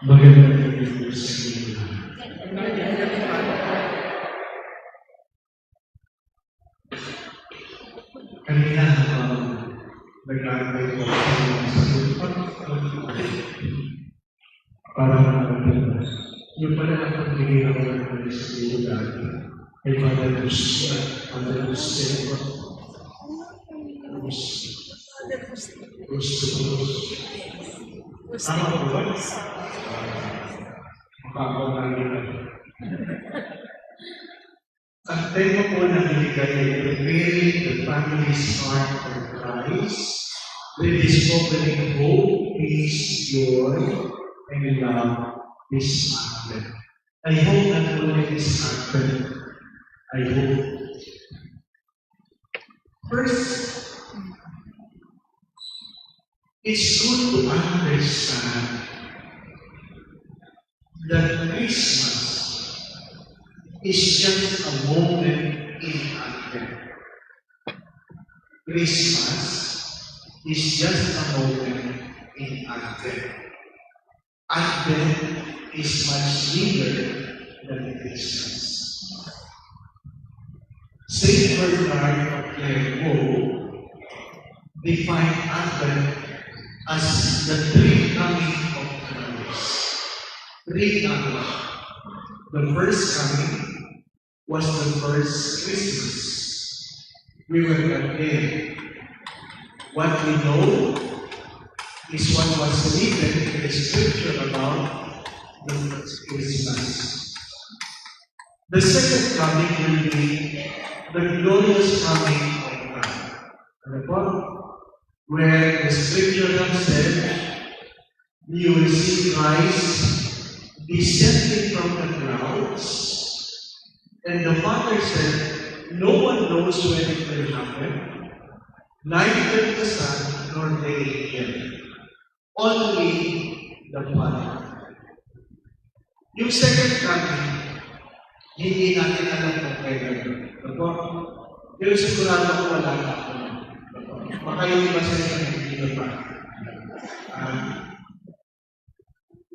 Magandang gabi po sa inyo. Kanina nag-aabay ko sa sulpan para makapagdala. Yung pala napagbigay ako ng mga sa iyo dati ay Father Lucia, Father Lucia, Tama po ba? Makakawala. Ang tema po na binigay ay preparing the family's heart for Christ, rediscovering hope, peace, joy, and love this Advent. I hope that only this Advent, I hope. First, it's good to understand that Christmas is just a moment in Advent. Christmas is just a moment in Advent. Advent is much bigger than Christmas. Saint Bernard of Clairvaux defined Advent as the three coming of Christ. Three coming. The first coming was the first Christmas. We were not there. What we know is what was written in the scripture about the first Christmas. The second coming will be the glorious coming of God. Where the scripture has said, you will see Christ descending from the clouds, and the Father said, no one knows when it will happen, neither the Son nor the angel, only the Father. Yung second coming, hindi natin alam kung kailan. Pero sigurado ko wala na ako. Baka yung iba sa inyo hindi pa.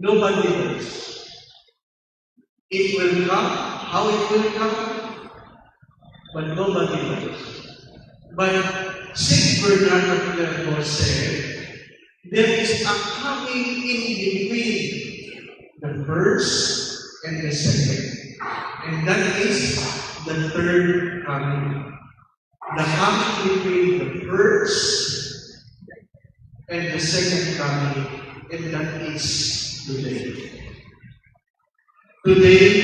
Nobody knows. It will come, how it will come, but nobody knows. But Saint Bernard of Clairvaux said, there is a coming in between the first and the second. And that is the third coming. The coming between the first and the second coming, and that is today. Today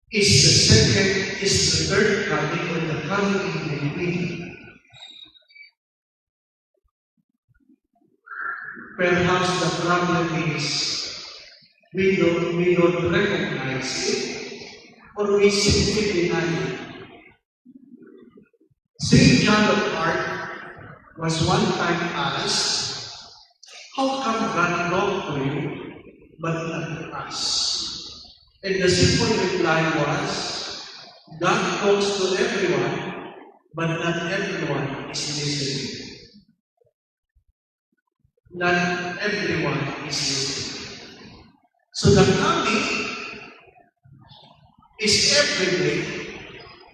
is the third coming, or the coming in between. Perhaps the problem is we don't recognize it, or we simply deny it. Saint John of Arc was one time asked, how come God talked to you, but not to us? And the simple reply was, God talks to everyone, but not everyone is listening. Not everyone is listening. So the coming is every day,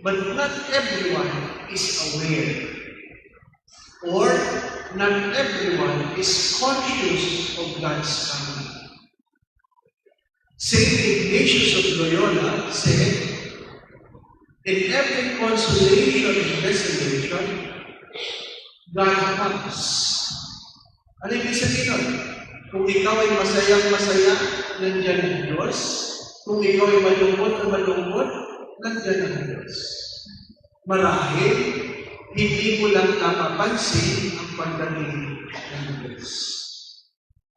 but not everyone is aware. Or not everyone is conscious of God's coming. Saint Ignatius of Loyola said, in every consolation and desolation, God comes. Ano ibig sabihin nun? Kung ikaw ay masayang-masaya, nandiyan ang Diyos. Kung ikaw ay malungkot, nandiyan ang Diyos. Marahil, hindi mo lang napapansin ang pagdating ng Diyos.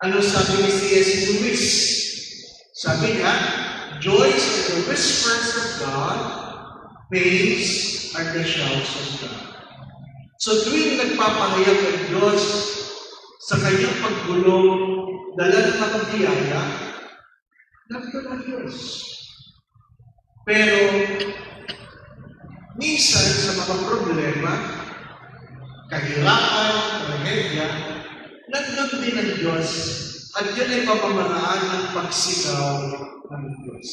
Ano sabi ni C.S. Lewis? Sabi niya, joys are the whispers of God, pains are the shouts of God. So tuwing nagpapahayag ng Diyos sa kanyang paggulong, dala ng mga biyaya, nandito ng Diyos. Pero, minsan sa mga problema, kahirapan, trahedya, nandun din ang Diyos At yun ay pamamaraan ng pagsigaw ng Diyos.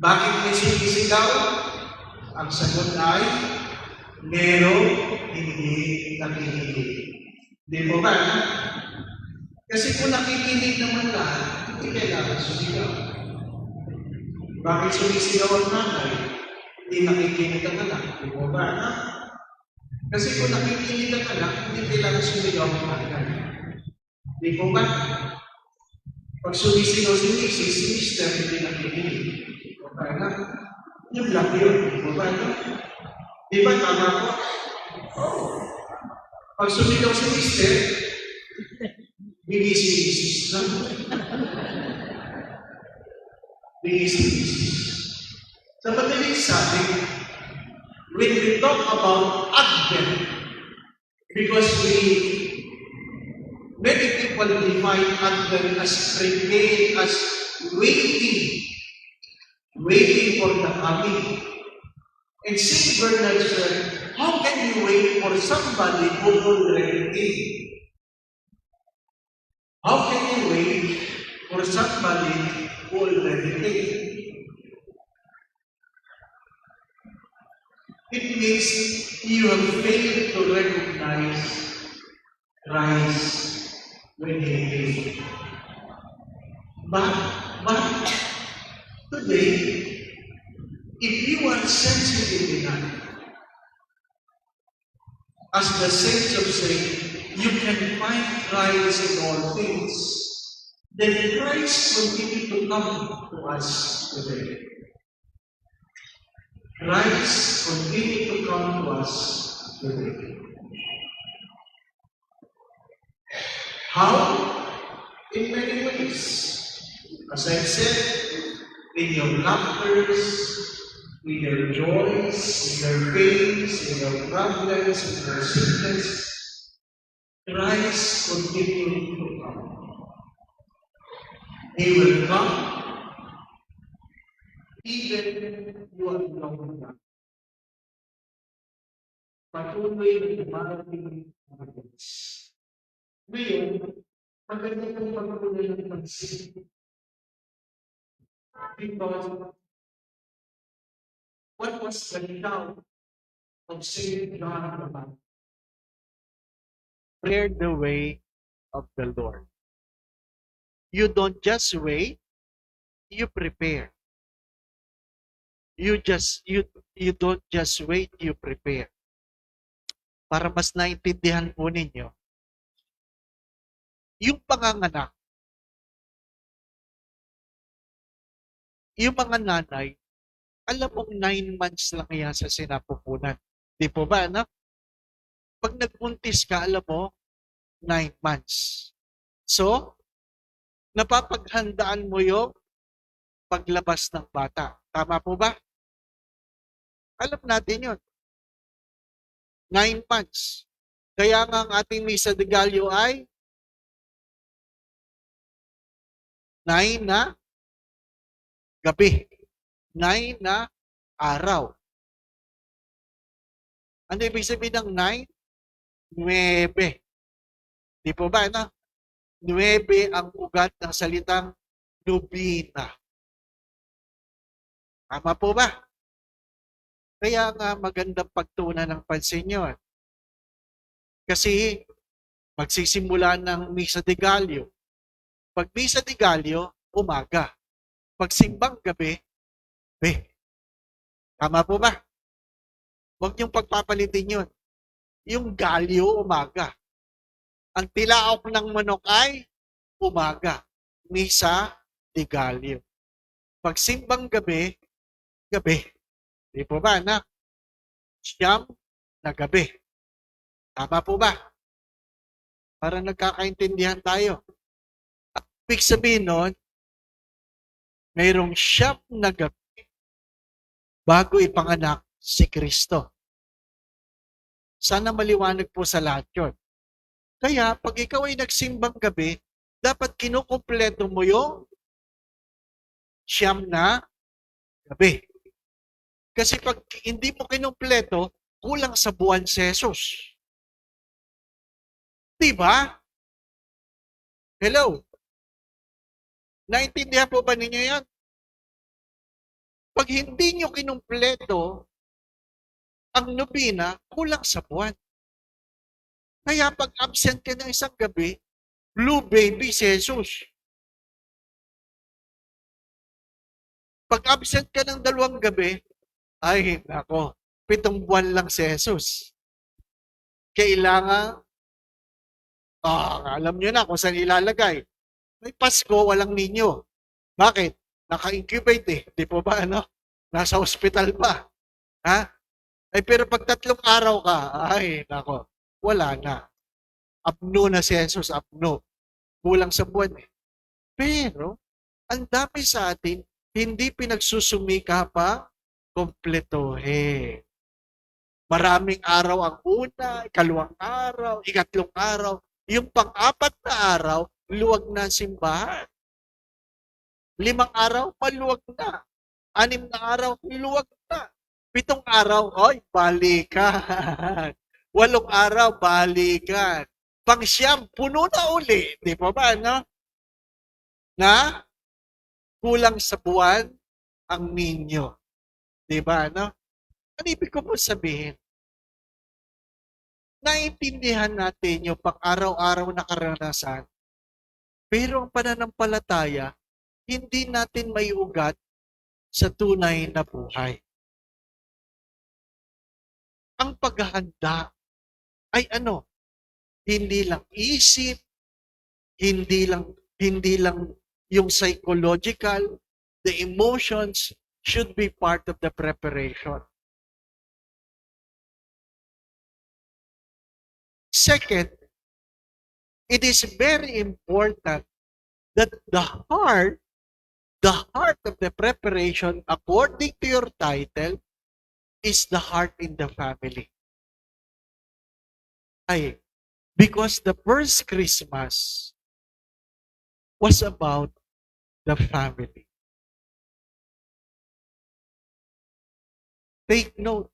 Bakit may sumisigaw? Ang sagot ay, merong hindi nakikinig. Di po ba? Kasi kung nakikinig naman lahat, hindi kailangan sumigaw. Bakit sumisigaw ang nanay? Hindi nakikinig ang anak. Di po ba? Kasi kung nakikinig ang anak, hindi kailangan sumigaw ang nanay. Di po ba? Pag sumisigaw si Mrs., si Mr. hindi nakikinig. Di po ba? Yung lang yun. Di po ba? Di ba tama po? Oo. Pag sumigaw si Mr., bigay si Mrs. lang. Bigay si Mrs. Sa madaling sabi, when we talk about Advent, because many people define Advent as preparing, as waiting for the coming. And St. Bernard said, how can you wait for somebody who already came? How can you wait for somebody who already came? It means you have failed to recognize Christ when He came. But today, if you are sensitive enough, as the saints of say, you can find Christ in all things, then Christ continue to come to us today. Christ continue to come to us today. How? In many ways. As I said, in your laughters, in your joys, in your pains, in your problems, in your sickness, Christ continue to come. He will come even you are long na. Patuloy na dumarating ang Diyos. Ngayon, maganda kong pagpunan ng pansin. Because what was the shout of Saint John the Baptist? Prepare the way of the Lord. You don't just wait, you prepare. You don't just wait, you prepare. Para mas naintindihan po ninyo, yung panganganak, yung mga nanay, alam mong 9 months lang yan sa sinapupunan. Di po ba, anak? Pag nagbuntis ka, alam mo, 9 months. So, napapaghandaan mo yung paglabas ng bata. Tama po ba? Alam natin yun. 9 months. Kaya nga ang ating Misa de Gallo ay 9 na gabi. 9 na araw. Ano ibig sabihin ng 9? 9. Di po ba? Ano? 9 ang ugat ng salitang nobina. Tama po ba? Kaya nga magandang pagtuunan ng pansin yun. Kasi magsisimula ng Misa de Gallo. Pag Misa de Gallo, umaga. Pag simbang gabi, tama po ba? Huwag niyong pagpapalitin yun. Yung Gallo, umaga. Ang tilaok ng manok ay umaga. Misa de Gallo. Pag simbang gabi, Di po ba, anak? Siyam na gabi. Tama po ba? Para nagkakaintindihan tayo. Ibig sabihin nun, mayroong siyam na gabi bago ipanganak si Kristo. Sana maliwanag po sa lahat yun. Kaya, pag ikaw ay nagsimbang gabi, dapat kinukumpleto mo yung siyam na gabi. Kasi pag hindi mo kinumpleto, kulang sa buwan si Jesus. Diba? Hello? Naintindihan po ba ninyo yan? Pag hindi nyo kinumpleto ang nobina, kulang sa buwan. Kaya pag absent ka ng isang gabi, blue baby si Jesus. Pag absent ka ng 2 gabi, ay, nako, 7 buwan lang si Jesus. Kailangan, alam nyo na kung saan ilalagay. May Pasko, walang ninyo. Bakit? Naka-incubate eh. Di po ba, ano? Nasa hospital pa. Ha? Ay, pero pag 3 araw ka, ay, nako, wala na. Apno na si Jesus, apno. Kulang sa buwan eh. Pero, ang dami sa atin, hindi pinagsusumika pa, kompletohin. Maraming araw ang una, ikalawang araw, ikatlong araw. Yung pang-apat na araw, luwag na ang simbahan. 5 araw, maluwag na. 6 na araw, luwag na. 7 araw, oy, balikan. 8 araw, balikan. Pang-siyam, puno na uli. Di ba ba, no? Na kulang sa buwan ang ninyo. Di ba, no? Ano ibig ko po sabihin? Naiintindihan natin yung pang-araw-araw na karanasan, pero ang pananampalataya, hindi natin maiugat sa tunay na buhay. Ang paghahanda ay ano? Hindi lang isip, hindi lang yung psychological, the emotions should be part of the preparation. Second, it is very important that the heart of the preparation, according to your title, is the heart in the family. Ay, because the first Christmas was about the family. Take note,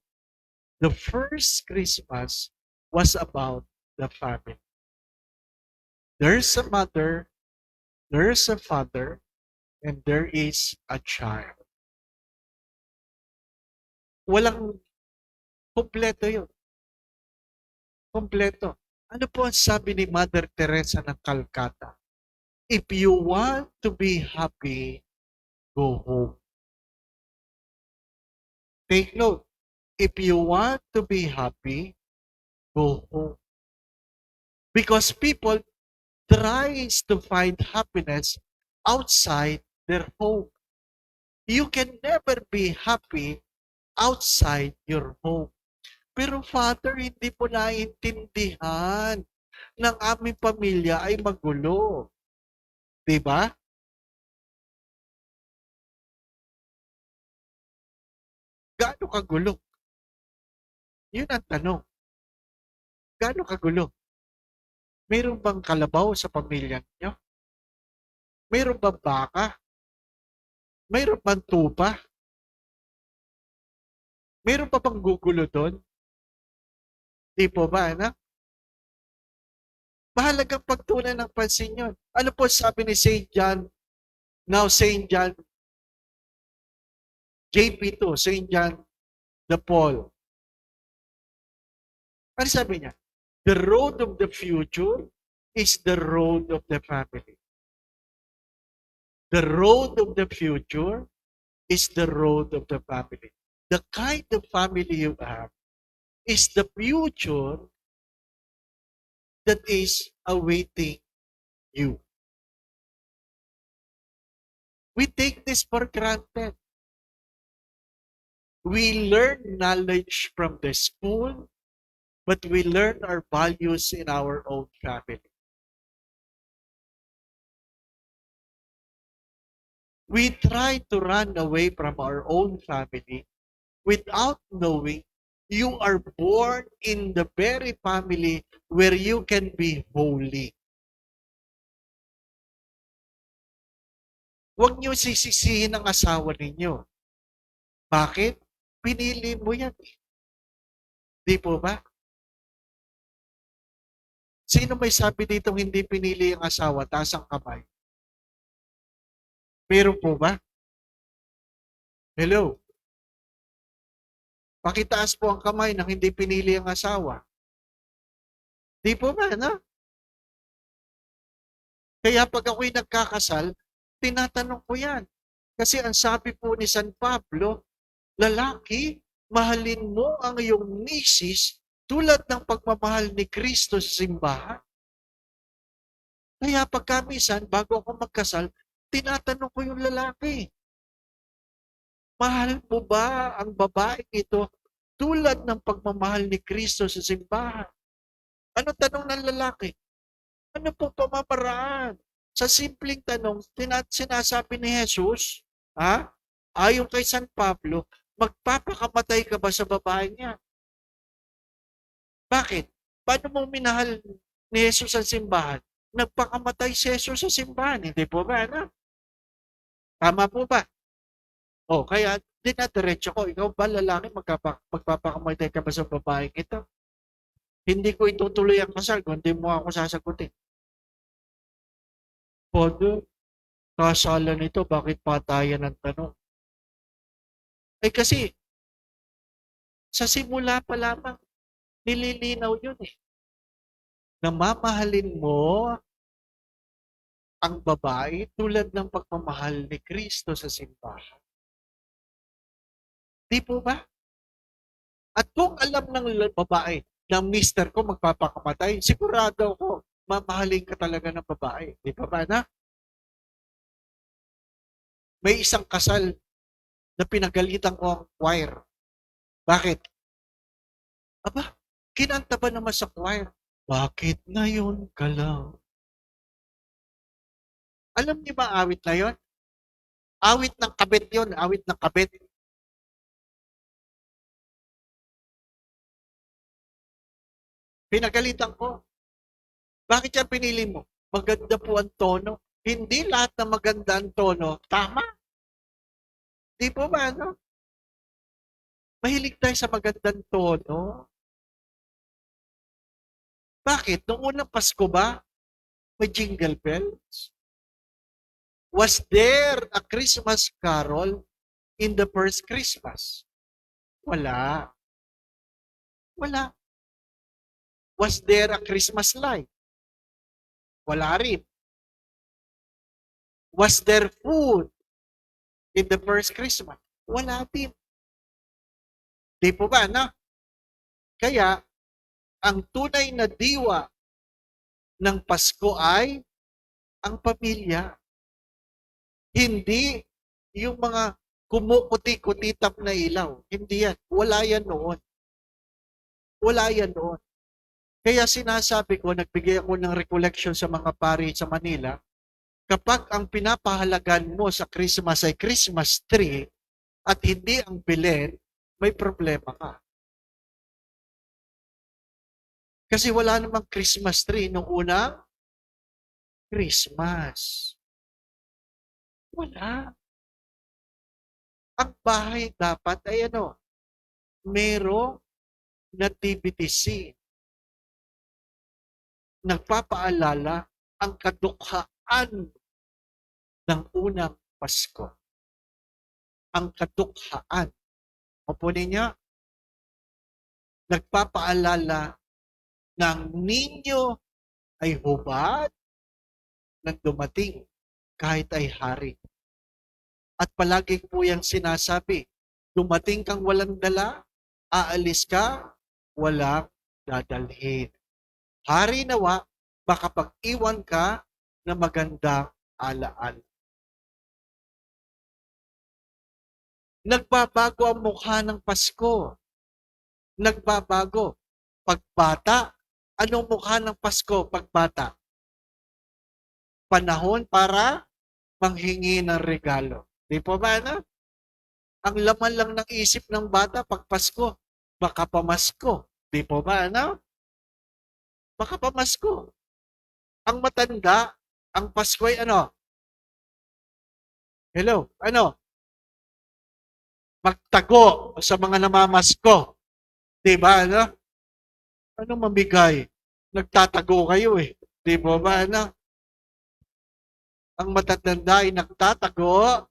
the first Christmas was about the family. There's a mother, there's a father, and there is a child. Walang kompleto yun. Kompleto. Ano po ang sabi ni Mother Teresa ng Calcutta? If you want to be happy, go home. Take note. If you want to be happy, go home. Because people tries to find happiness outside their home. You can never be happy outside your home. Pero Father, hindi po naiintindihan ng aming pamilya ay magulo. Diba? Gaano kagulo? Yun ang tanong. Gaano kagulo? Mayroon bang kalabaw sa pamilya niyo? Mayroon bang baka? Mayroon bang tupa? Mayroon pa bang gugulo doon? Di po ba, anak? Mahalagang pagtunan ng pansin yun. Ano po sabi ni St. John, now St. John, JP2, St. John the Paul. Ano sabi niya? The road of the future is the road of the family. The road of the future is the road of the family. The kind of family you have is the future that is awaiting you. We take this for granted. We learn knowledge from the school, but we learn our values in our own family. We try to run away from our own family without knowing you are born in the very family where you can be holy. Huwag niyo sisisihin ang asawa ninyo. Bakit? Pinili mo yan. Di po ba? Sino may sabi dito hindi pinili ang asawa? Taas ang kamay. Meron po ba? Hello? Pakitaas po ang kamay ng hindi pinili ang asawa. Di po ba, no? Kaya pag ako'y nagkakasal, tinatanong ko yan. Kasi ang sabi po ni San Pablo, lalaki, mahalin mo ang iyong misis tulad ng pagmamahal ni Kristo sa simbahan. Kaya pagka minsan, bago ako magkasal, tinatanong ko yung lalaki, mahal mo ba ang babaeng ito tulad ng pagmamahal ni Kristo sa simbahan? Ano tanong ng lalaki? Ano po pamamaraan? Sa simpleng tanong, sinasabi ni Jesus, ayon kay San Pablo, magpapakamatay ka ba sa babae niya? Bakit? Paano mo minahal ni Jesus ang simbahan? Nagpakamatay si Jesus sa simbahan. Hindi po ba? Ano? Tama po ba? O, kaya dinadiretso ko, ikaw ba lalaki, magpapakamatay ka ba sa babaeng ito? Hindi ko itutuloy ang kasal kung hindi mo ako sasagutin. Father, kasalan nito, bakit patayan ang tanong? Kasi, sa simula pa lamang, nililinaw yun eh. Na mamahalin mo ang babae tulad ng pagmamahal ni Kristo sa simbahan. Di po ba? At kung alam ng babae na mister ko magpapakamatay, sigurado ako, mamahalin ka talaga ng babae. Di ba ba na? May isang kasal na pinagalitan ko ang choir. Bakit? Aba, kinanta ba naman sa choir? Bakit ngayon ka lang? Alam niyo ba awit na yon? Awit ng kabit yon, awit ng kabit. Pinagalitan ko. Bakit yan pinili mo? Maganda po ang tono. Hindi lahat na maganda ang tono, tama. Di po ba, no? Mahilig tayo sa magandang tono. Bakit? Noong unang Pasko ba, may jingle bells? Was there a Christmas carol in the first Christmas? Wala. Wala. Was there a Christmas light? Wala rin. Was there food in the first Christmas? Wala din. Di po ba, no? Kaya, ang tunay na diwa ng Pasko ay ang pamilya. Hindi yung mga kumukuti-kutitap na ilaw. Hindi yan. Wala yan noon. Wala yan noon. Kaya sinasabi ko, nagbigay ako ng recollection sa mga pari sa Manila, kapag ang pinapahalagan mo sa Christmas ay Christmas tree at hindi ang Belen, may problema ka. Kasi wala namang Christmas tree nung unang Christmas. Wala. Ang bahay dapat ay merong nativity scene. Nagpapaalala ang kadukhaan ng unang Pasko. Ang kadukhaan. Opo ninyo, nagpapaalala ng ninyo ay hubad nang dumating kahit ay hari. At palagi po yung sinasabi, dumating kang walang dala, aalis ka, walang dadalhin. Hari nawa, baka pag-iwan ka na magandang alaala. Nagbabago ang mukha ng Pasko. Nagbabago. Pagbata, anong mukha ng Pasko pagbata? Panahon para manghingi ng regalo. Di po ba, no? Ang laman lang ng isip ng bata pag Pasko, baka pamasko. Di po ba, no? Baka pamasko. Ang matanda, ang Pasko ay Hello, magtago sa mga namamasko. Di ba, Anong mamigay? nagtatago kayo eh. Di ba ba, ano? Ang matatanda ay nagtatago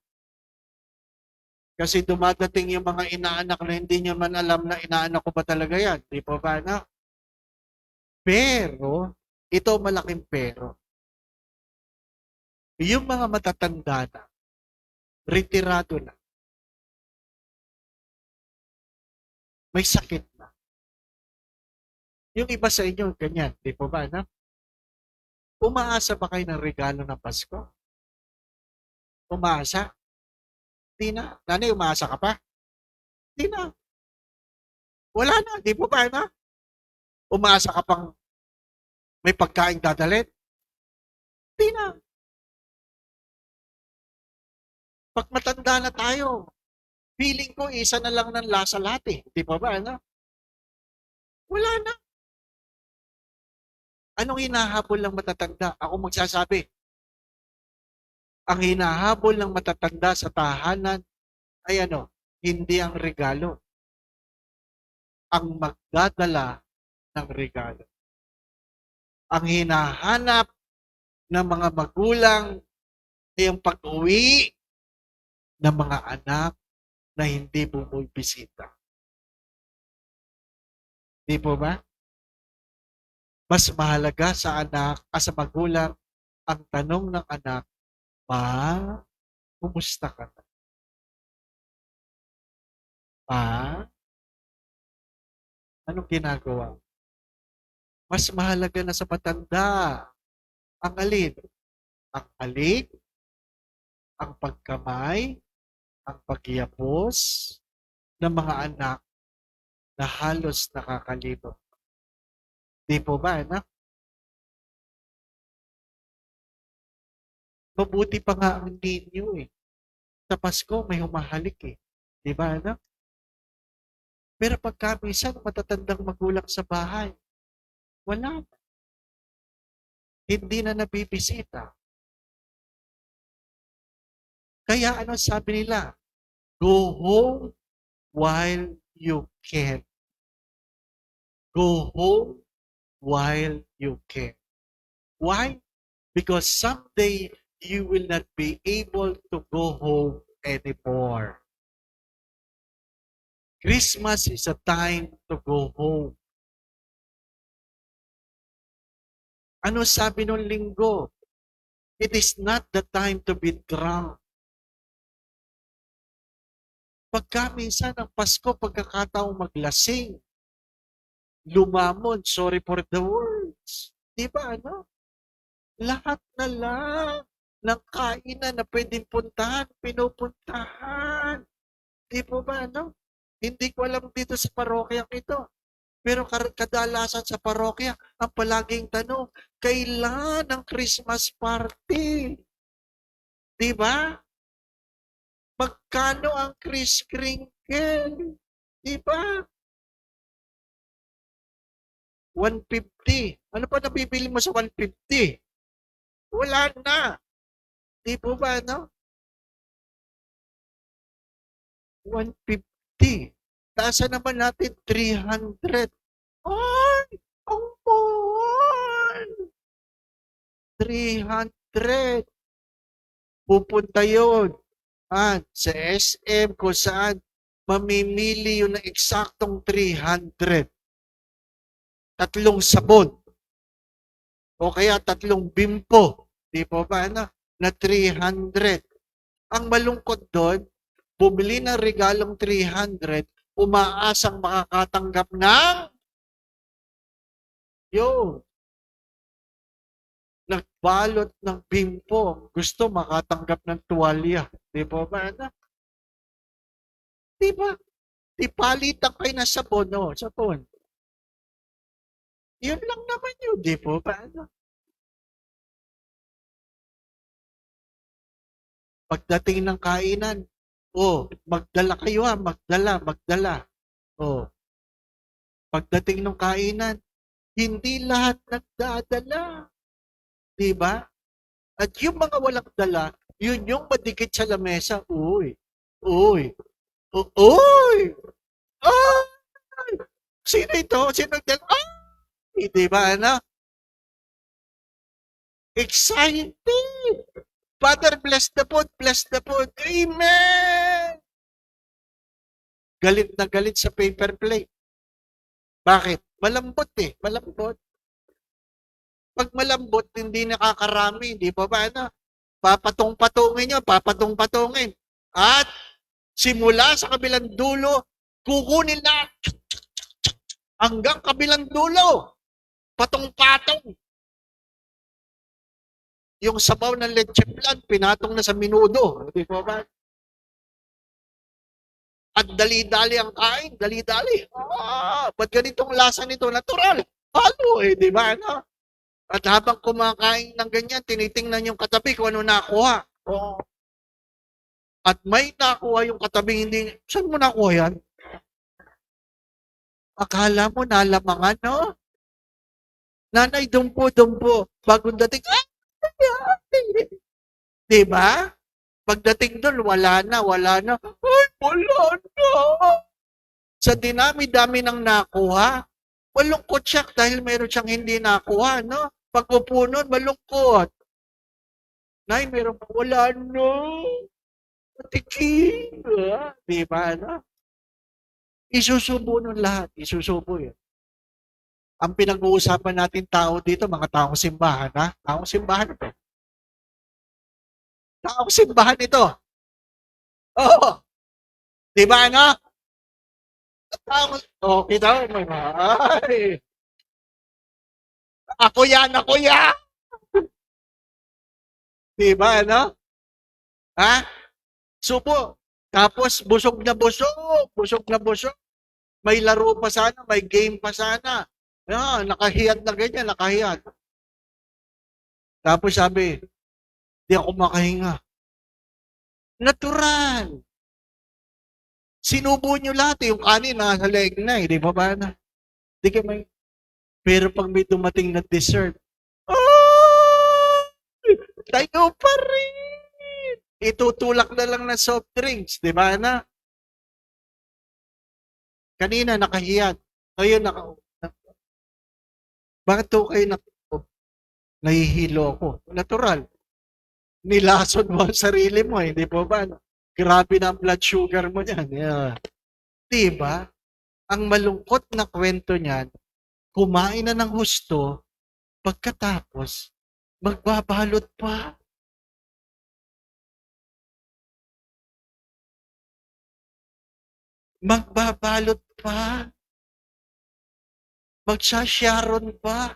kasi dumadating yung mga inaanak na hindi nyo man alam na inaanak ko ba talaga yan. Di ba ba, ano? Pero, ito malaking pero. Yung mga matatanda na, retirado na, may sakit na. Yung iba sa inyo, ganyan. Di ba ba, ano? Umaasa ba kayo ng regalo ng Pasko? Umaasa? Di na. Nanay, umaasa ka pa? Di na. Wala na. Di ba ba, ano? Umaasa ka pang may pagkain dadalhin? Di na. Pag matanda na tayo, feeling ko isa na lang ng lasa lahat eh. Di ba ba, ano? Wala na. Anong hinahabol ng matatanda? Ako magsasabi, ang hinahabol ng matatanda sa tahanan ay ano, hindi ang regalo. Ang magdadala ng regalo. Ang hinahanap ng mga magulang ay ang pag-uwi ng mga anak na hindi bumibisita. Di po ba? Mas mahalaga sa anak, sa magulang, ang tanong ng anak, "Ma, kumusta ka na? Ma, anong ginagawa?" Mas mahalaga na sa matanda ang alin? Ang halik, ang pagkamay, ang pagyapos ng mga anak na halos nakakalibot. Di po ba, anak? Mabuti pa nga ang ninyo eh. Sa Pasko, may humahalik eh. Di ba, anak? Pero pagka minsan matatandang magulang sa bahay, wala na. Hindi na nabibisita. Kaya ano sabi nila? Go home while you can. Go home while you can. Why? Because someday you will not be able to go home anymore. Christmas is a time to go home. Ano sabi nung linggo? It is not the time to be drunk. Pagka minsan ang Pasko, pagkakataong maglasing, lumamon, sorry for the words. Di ba, ano? Lahat na lang ng kainan na pwedeng puntahan, pinupuntahan. Di po ba, ano? Hindi ko alam dito sa parokyang ito. Pero kadalasan sa parokya, ang palaging tanong, kailan ang Christmas party? Di ba? Magkano ang Kris Kringle? Di ba? 150. Ano pa nabibili mo sa 150? Wala na. Di po ba, no? 150. Taasan naman natin 300. Ay! Ang mahal! 300. Pupunta yun. Sa SM kung saan mamimili yun ng eksaktong 300. 3 sabon. O kaya 3 bimpo. Di po ba, ano? Na 300. Ang malungkot doon, bumili ng regalong 300, umaasang makakatanggap ng yun. Nagbalot ng bimpo. Gusto makatanggap ng tuwalya. Di ba ba, ano? Di ba? Di palitan kayo ng sabon, no? Sabon. Yun lang naman yun, di po ba, ano? Pagdating ng kainan, magdala kayo ha, magdala. Pagdating ng kainan, hindi lahat nagdadala. Di ba? At yung mga walang dala, yun yung madikit sa lamesa. Uy! Uy! Ay! Sino ito? Sino nagdala? Ay! Di ba, ano? Excited! Father, bless the food, bless the food. Amen! Galit na galit sa paper plate. Bakit? Malambot eh, malambot. Pag malambot, hindi nakakarami, di ba ba? Ano? Papatong-patungin nyo, papatong-patungin. At simula sa kabilang dulo, kukunin na hanggang kabilang dulo. Patong-patong. Yung sabaw ng leche flan, pinatong na sa minudo. Di ba ba? At dali-dali ang kain, dali-dali. Ba't ganitong lasa nito? Natural. Halo eh, di ba? Ano? At habang kumakain ng ganyan, tinitingnan yung katabi kung ano nakuha. Oo. At may nakuha yung katabi, hindi, saan mo nakuha yan? Akala mo nalamangan, no? Nanay, dumpo. Bagong dating, di ba? Pagdating doon, wala na. Ay, wala na. Sa dinami-dami ng nakuha, malungkot siya dahil meron siyang hindi nakuha, no? Pag upo nun, malungkot. Nay, meron pa, wala na. Patikim. Di ba, no? Isusubo nun lahat. Isusubo yun. Ang pinag-uusapan natin tao dito, mga taong simbahan, ha? Taong simbahan ito. Taong simbahan ito. Oo. Di ba, no? Taong, kita mo, ay. Ako yan. Di ba, no? Ha? Supo. Tapos, busog na busog. May laro pa sana, may game pa sana. Nakahiyad na ganyan, nakahiyad. Tapos sabi, di ako makahinga. Natural. Sinubo nyo lahat, yung kanin nasa leg na, di ba ba na? Di ka may... Pero pag may dumating na dessert, tayo pa rin. Itutulak na lang ng soft drinks, di ba na? Kanina nakahiyad. Ngayon bakit to kayo nahihilo ako? Natural. Nilasod mo ang sarili mo, hindi po ba? Grabe na ang blood sugar mo niyan. Yeah. Diba? Ang malungkot na kwento niyan, kumain na ng husto, pagkatapos, magbabalot pa. Magbabalot pa. Magsasyaron pa.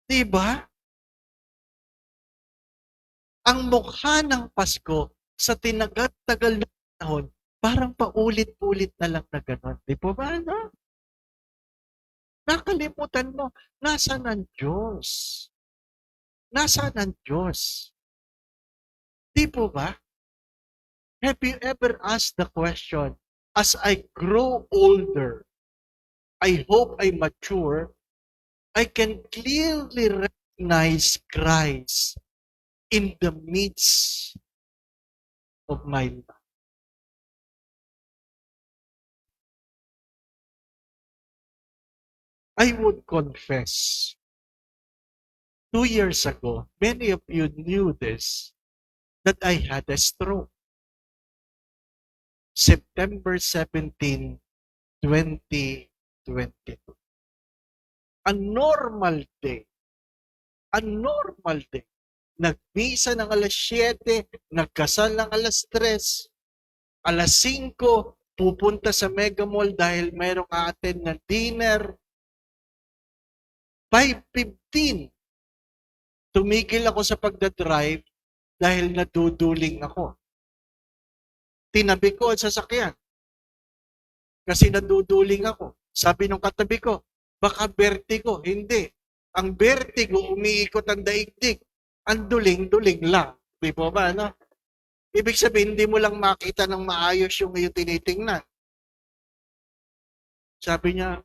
Diba? Ang mukha ng Pasko sa tinagat-tagal na panahon, parang paulit-ulit na lang na gano'n. Di po ba, no? Nakalimutan mo, nasaan ang Diyos? Nasaan ang Diyos? Di po ba? Have you ever asked the question, as I grow older, I hope I mature, I can clearly recognize Christ in the midst of my life. I would confess, 2 years ago, many of you knew this, that I had a stroke. September 17, 2022. A normal day. Nagmisa ng alas 7, nagkasal ng alas 3, alas 5, pupunta sa Mega Mall dahil mayroong attend na dinner. 5:15, tumigil ako sa pagdadrive dahil naduduling ako. Tinabi ko ang sasakyan kasi naduduling ako. Sabi ng katabi ko, baka vertigo. Hindi. Ang vertigo, umiikot ang daigdig. Ang duling-duling lang. Di po ba, no? Ibig sabihin, hindi mo lang makita ng maayos yung iyong tinitingnan. Sabi niya,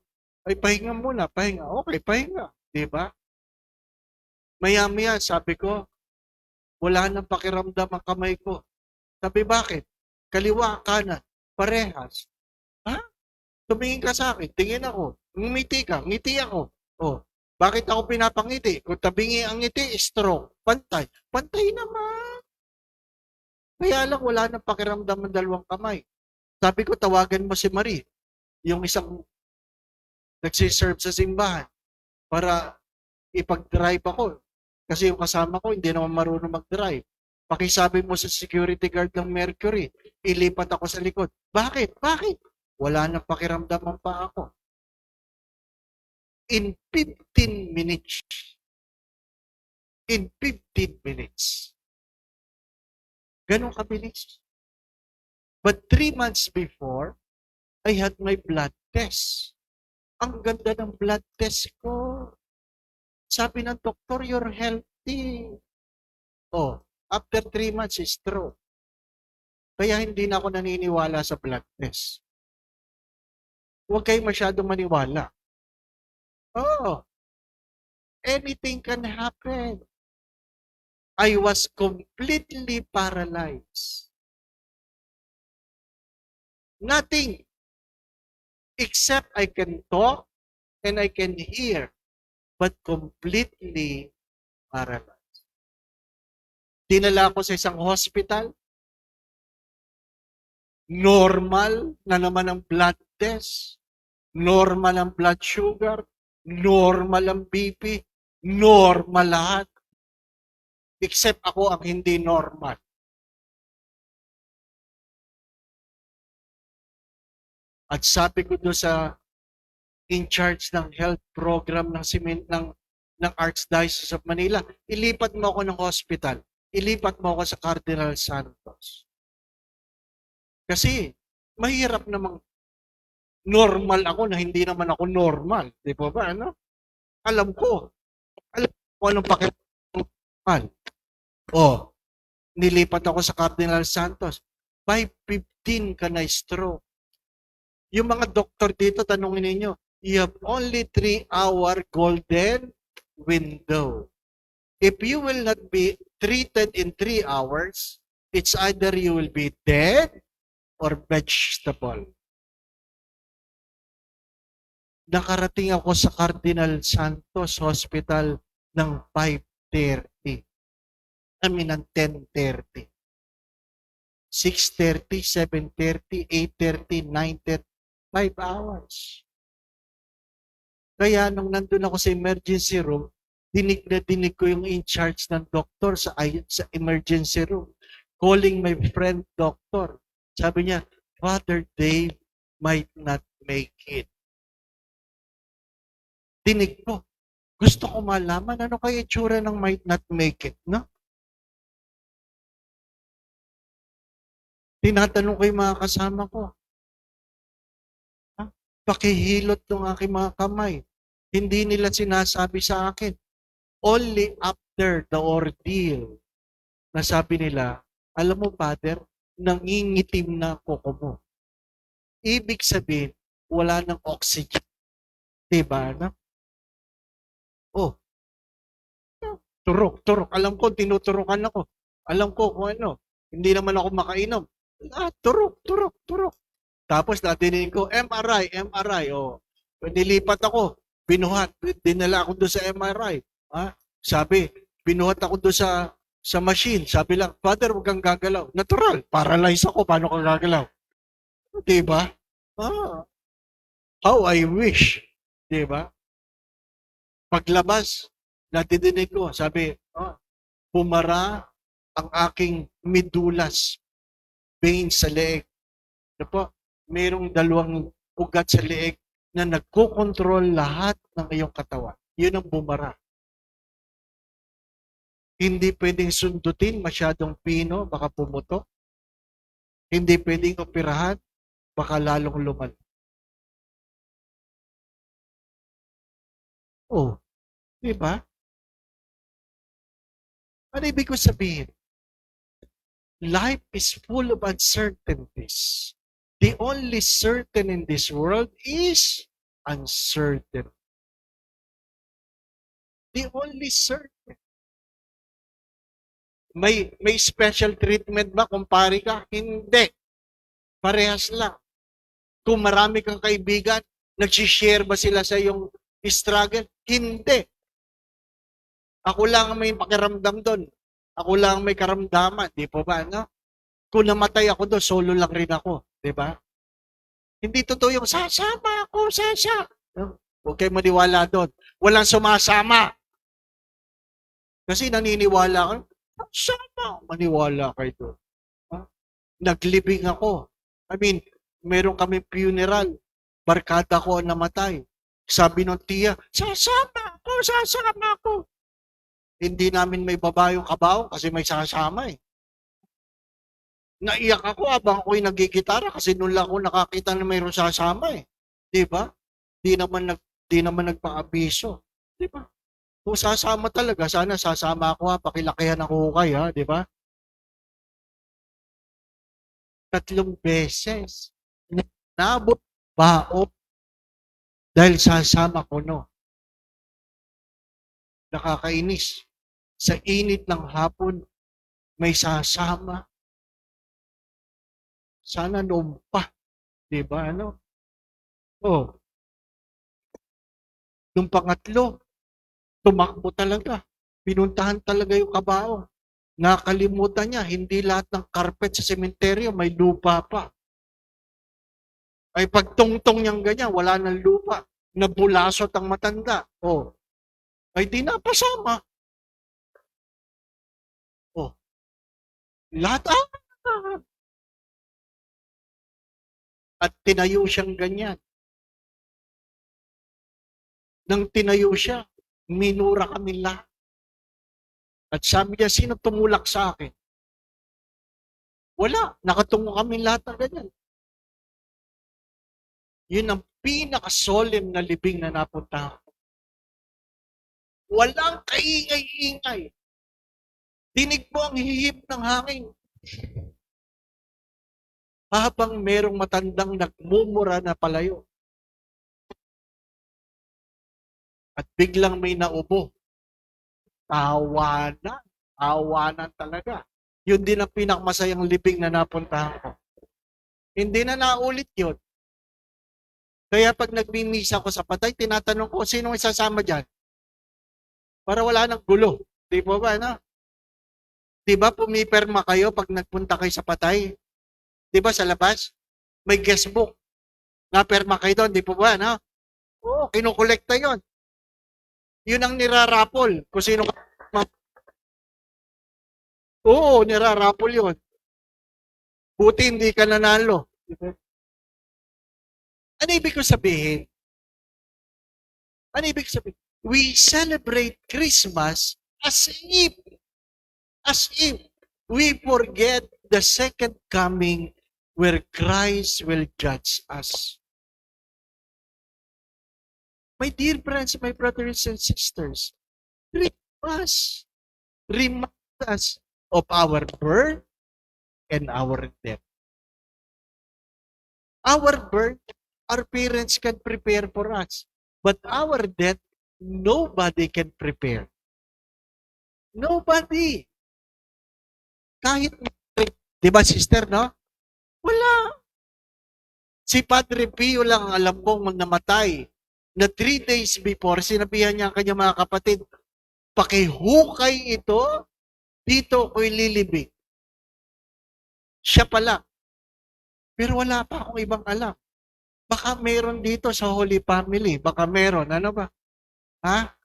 ay pahinga muna, pahinga. Okay, pahinga. Di ba? Maya-maya, sabi ko, wala nang pakiramdam ang kamay ko. Sabi, bakit? Kaliwa, kanan, parehas. Ha? Tumingin ka sa akin, tingin ako. Ngumiti ka, ngiti ako. Oh, Bakit ako pinapangiti? Kung tabingi ang ngiti, stroke. Pantay. Pantay naman. Kaya lang wala nang pakiramdam ng dalawang kamay. Sabi ko, tawagan mo si Marie, yung isang nagsiserve sa simbahan, para ipag-drive ako. Kasi yung kasama ko, hindi naman marunong mag-drive. Pakisabi mo sa security guard ng Mercury, ilipat ako sa likod. Bakit? Bakit? Wala nang pakiramdaman pa ako. In 15 minutes. In 15 minutes. Ganun kabilis. But 3 months before, I had my blood test. Ang ganda ng blood test ko. Sabi ng doktor, you're healthy. Oh, after 3 months is true. Kaya hindi na ako naniniwala sa blood test. Huwag kayo masyadong maniwala. Oh, anything can happen. I was completely paralyzed. Nothing except I can talk and I can hear, but completely paralyzed. Dinala ko sa isang hospital. Normal na naman ang blood test. Normal ang blood sugar. Normal ang BP. Normal lahat. Except ako ang hindi normal. At sabi ko doon sa in charge ng health program ng Archdiocese of Manila, ilipat mo ako ng hospital. Ilipat mo ako sa Cardinal Santos. Kasi mahirap namang normal ako na hindi naman ako normal. Di ba ba? Ano? Alam ko anong normal. Oh, nilipat ako sa Cardinal Santos. 5:15 ka na stroke. Yung mga doktor dito, tanongin ninyo, you have only 3-hour golden window. If you will not be treated in 3 hours, it's either you will be dead or vegetable. Nakarating ako sa Cardinal Santos Hospital ng 5:30. Ng 10:30. 6:30, 7:30, 8:30, 9:30, 5 hours. Kaya nung nandun ako sa emergency room, dinig na dinig ko yung in charge ng doktor sa emergency room. Calling my friend doctor. Sabi niya, Father Dave might not make it. Dinig ko. Gusto ko malaman ano kaya itsura ng might not make it, no? Tinatanong ko yung mga kasama ko. Pakihilot ng aking mga kamay. Hindi nila sinasabi sa akin. Only after the ordeal, nasabi nila, alam mo, Father, nangingitim na kuko mo. Ibig sabihin, wala ng oxygen. Diba? No? Oh. Turok. Alam ko, tinuturokan ako. Alam ko kung ano. Hindi naman ako makainom. Turok. Tapos natinig ko, MRI. Oh. Nilipat ako. Binuhat. Dinala ako doon sa MRI. Sabi, binuhat ako doon sa machine. Sabi lang, Father, huwag kang gagalaw. Natural. Paralyze ako. Paano ka gagalaw? Diba? How I wish. Diba? Paglabas, natidinig ko. Sabi, bumara ang aking medulas vein sa leeg. Ano po? Mayroong 2 ugat sa leeg na nagkokontrol lahat ng iyong katawan. Yun ang bumara. Hindi pwedeng sundutin, masyadong pino, baka pumutok. Hindi pwedeng operahan, baka lalong lumala. Oh, di ba? Ano ibig ko sabihin? Life is full of uncertainties. The only certain in this world is uncertain. The only certain. May special treatment ba kung pari ka? Hindi. Parehas lang. Kung marami kang kaibigan, nag-share ba sila sa yung struggle. Hindi. Ako lang ang may pakiramdam doon. Ako lang ang may karamdaman. Di po ba, no? Kung namatay ako doon, solo lang rin ako. Di ba? Hindi totoo yung sasama ako, No? Huwag kayo maniwala doon. Walang sumasama. Kasi naniniwala ka, sama, maniwala kayo doon. Ha? Naglibing ako. I mean, meron kami funeral. Barkada ko ang namatay. Sabi ng tiya, sasama ako. Hindi namin may baba yung kabaw kasi may sasama eh. Naiyak ako habang ako'y nagigitara kasi noon lang ako nakakita na mayroong sasama eh. Di ba? Di naman nagpa-abiso. Di ba? Kung sasama talaga, sana sasama ako ha, pakilakihan ng hukay ha, di ba? 3 beses. Nabot baop dahil sasama ko no. Nakakainis. Sa init ng hapon, may sasama. Sana noon pa. Di ba? Ano? Oh. Nung pangatlo, tumakbo talaga. Pinuntahan talaga yung kabao. Nakalimutan niya, hindi lahat ng carpet sa sementeryo may lupa pa. Ay pagtungtong niyang ganyan, wala nang lupa. Nabulasot ang matanda. Oh. Ay di napasama. Oh. Lahat at tinayo siyang ganyan. Nang tinayo siya, minura kami lahat. At sabi niya, sino tumulak sa akin? Wala. Nakatungo kami lahat ng ganyan. Yun ang pinaka-solemn na libing na napunta ko. Walang kaingay-ingay. Dinig mo ang hihip ng hangin. Habang merong matandang nagmumura na palayo. At biglang may naubo. Tawanan talaga. Yun din ang pinakamasayang libing na napuntahan ko. Hindi na naulit yun. Kaya pag nagmimisa ko sa patay, tinatanong ko, sino ang isasama dyan? Para wala nang gulo. Di ba ba, no? Di ba pumiperma kayo pag nagpunta kayo sa patay? Di ba sa labas? May guestbook. Naperma kayo doon, di ba ba, no? Oo, kinukolekta yon. Yun ang nirarapol. Kung sino Oo, nirarapol yun. Buti hindi ka nanalo. Diba? Ano ibig ko sabihin? Ano ibig sabihin? We celebrate Christmas as if we forget the second coming where Christ will judge us. My dear friends, my brothers and sisters, remind us of our birth and our death. Our birth, our parents can prepare for us. But our death, nobody can prepare. Nobody. Kahit, di ba sister, no? Wala. Si Padre Pio lang ang alam kong namatay na 3 days before, sinabihan niya ang kanyang mga kapatid, pakihukay ito, dito ko'y lilibig. Siya pala. Pero wala pa akong ibang alam. Baka meron dito sa Holy Family. Baka meron. Ano ba? Ha?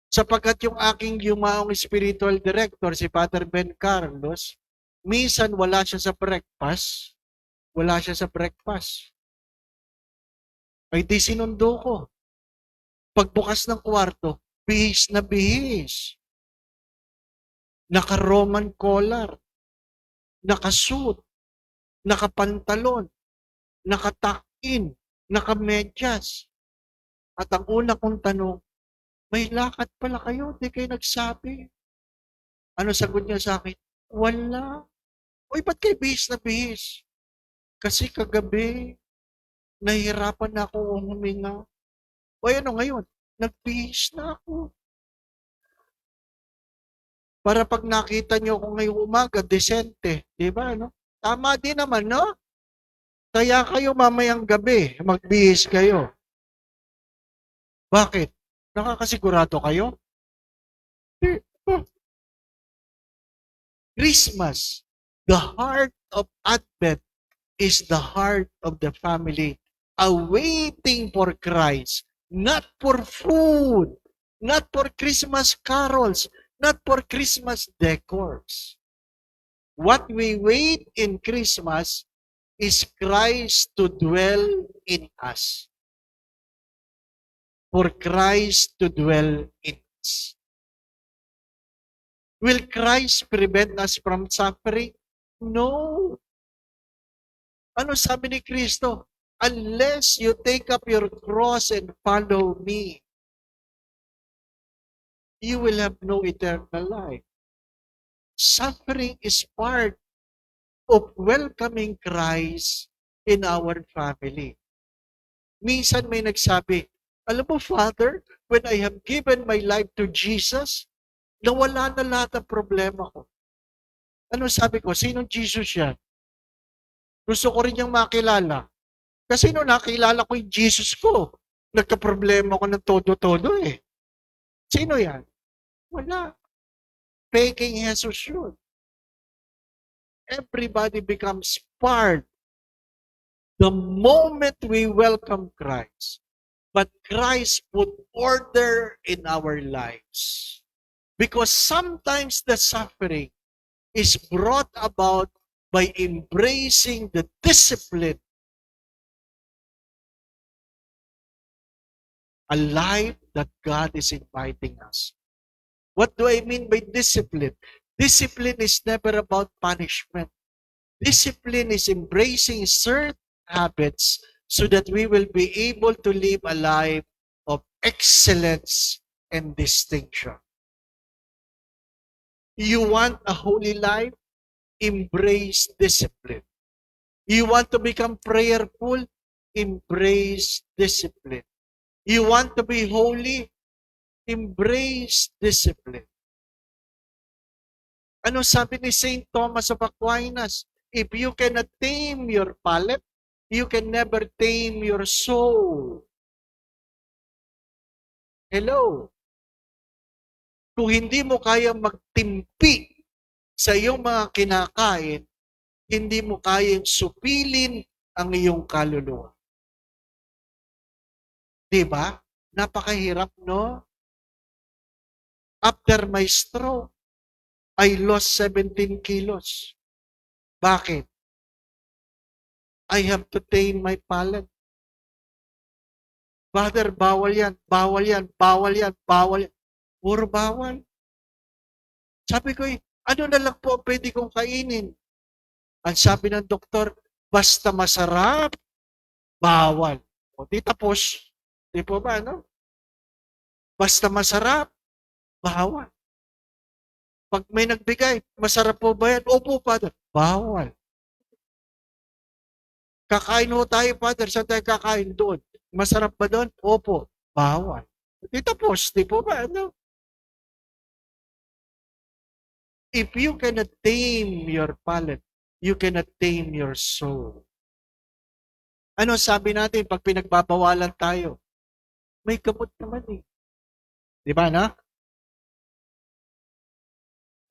Sapagkat yung aking yumaong spiritual director, si Father Ben Carlos, minsan wala siya sa breakfast. Wala siya sa breakfast. Ay di sinundo ko. Pagbukas ng kwarto, bihis na bihis. Naka-Roman collar. Naka-suit. Naka-pantalon. Naka-tuck-in. Naka-medyas. At ang una kong tanong, may lakad pala kayo, di kayo nagsabi. Ano sagot niya sa akin? Wala. Uy, ba't kayo bihis na bihis? Kasi kagabi, nahihirapan na ako huminga. O ano ngayon? Nagbihis na ako. Para pag nakita niyo ako ngayong umaga, desente. Di ba, no? Tama din naman, no? Kaya kayo mamayang gabi, magbihis kayo. Bakit? Nakakasigurado kayo? Christmas, the heart of Advent is the heart of the family awaiting for Christ, not for food, not for Christmas carols, not for Christmas decors. What we wait in Christmas is Christ to dwell in us. For Christ to dwell in us. Will Christ prevent us from suffering? No. Ano sabi ni Kristo? Unless you take up your cross and follow me, you will have no eternal life. Suffering is part of welcoming Christ in our family. Minsan may nagsabi, alam mo, Father, when I have given my life to Jesus, nawala na lahat ng problema ko. Ano sabi ko? Sinong Jesus yan? Gusto ko rin niyang makilala. Kasi nung nakilala ko yung Jesus ko, nagka-problema ko ng todo-todo eh. Sino yan? Wala. Faking Jesus yun. Everybody becomes part the moment we welcome Christ. But Christ put order in our lives. Because sometimes the suffering is brought about by embracing the discipline, a life that God is inviting us. What do I mean by discipline? Discipline is never about punishment. Discipline is embracing certain habits so that we will be able to live a life of excellence and distinction. You want a holy life? Embrace discipline. You want to become prayerful? Embrace discipline. You want to be holy? Embrace discipline. Ano sabi ni St. Thomas of Aquinas? If you cannot tame your palate, you can never tame your soul. Hello? Kung hindi mo kaya magtimpi sa iyong mga kinakain, hindi mo kayang supilin ang iyong kaluluwa. Diba? Napakahirap, no? After my stroke, I lost 17 kilos. Bakit? I have to tame my palate. Father, bawal yan, bawal yan, bawal yan, bawal yan. Puro bawal. Sabi ko, ano na lang po pwede kong kainin? Ang sabi ng doktor, basta masarap, bawal. O di tapos, di po ba, no? Basta masarap, bawal. Pag may nagbigay, masarap po ba yan? Opo, Father. Bawal. Kakain ho tayo, Father. Saan tayo kakain? Doon. Masarap ba doon? Opo. Bawal. Di tapos, di po ba? Ano? If you cannot tame your palate, you cannot tame your soul. Ano sabi natin pag pinagbabawalan tayo? May gamot naman eh. Di ba na?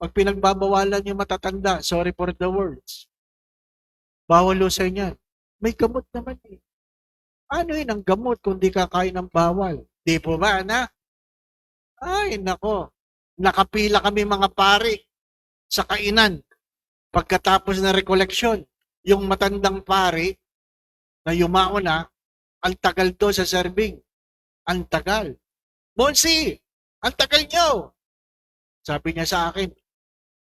Pag pinagbabawalan yung matatanda, sorry for the words, bawal ho sa inyo. May gamot naman eh. Ano yun ang gamot kung di kakain ng bawal? Di po ba, na? Ay, nako. Nakapila kami mga pari sa kainan. Pagkatapos na rekoleksyon, yung matandang pari na yumao na, ang tagal to sa serving. Ang tagal. Monsi, ang tagal nyo. Sabi niya sa akin,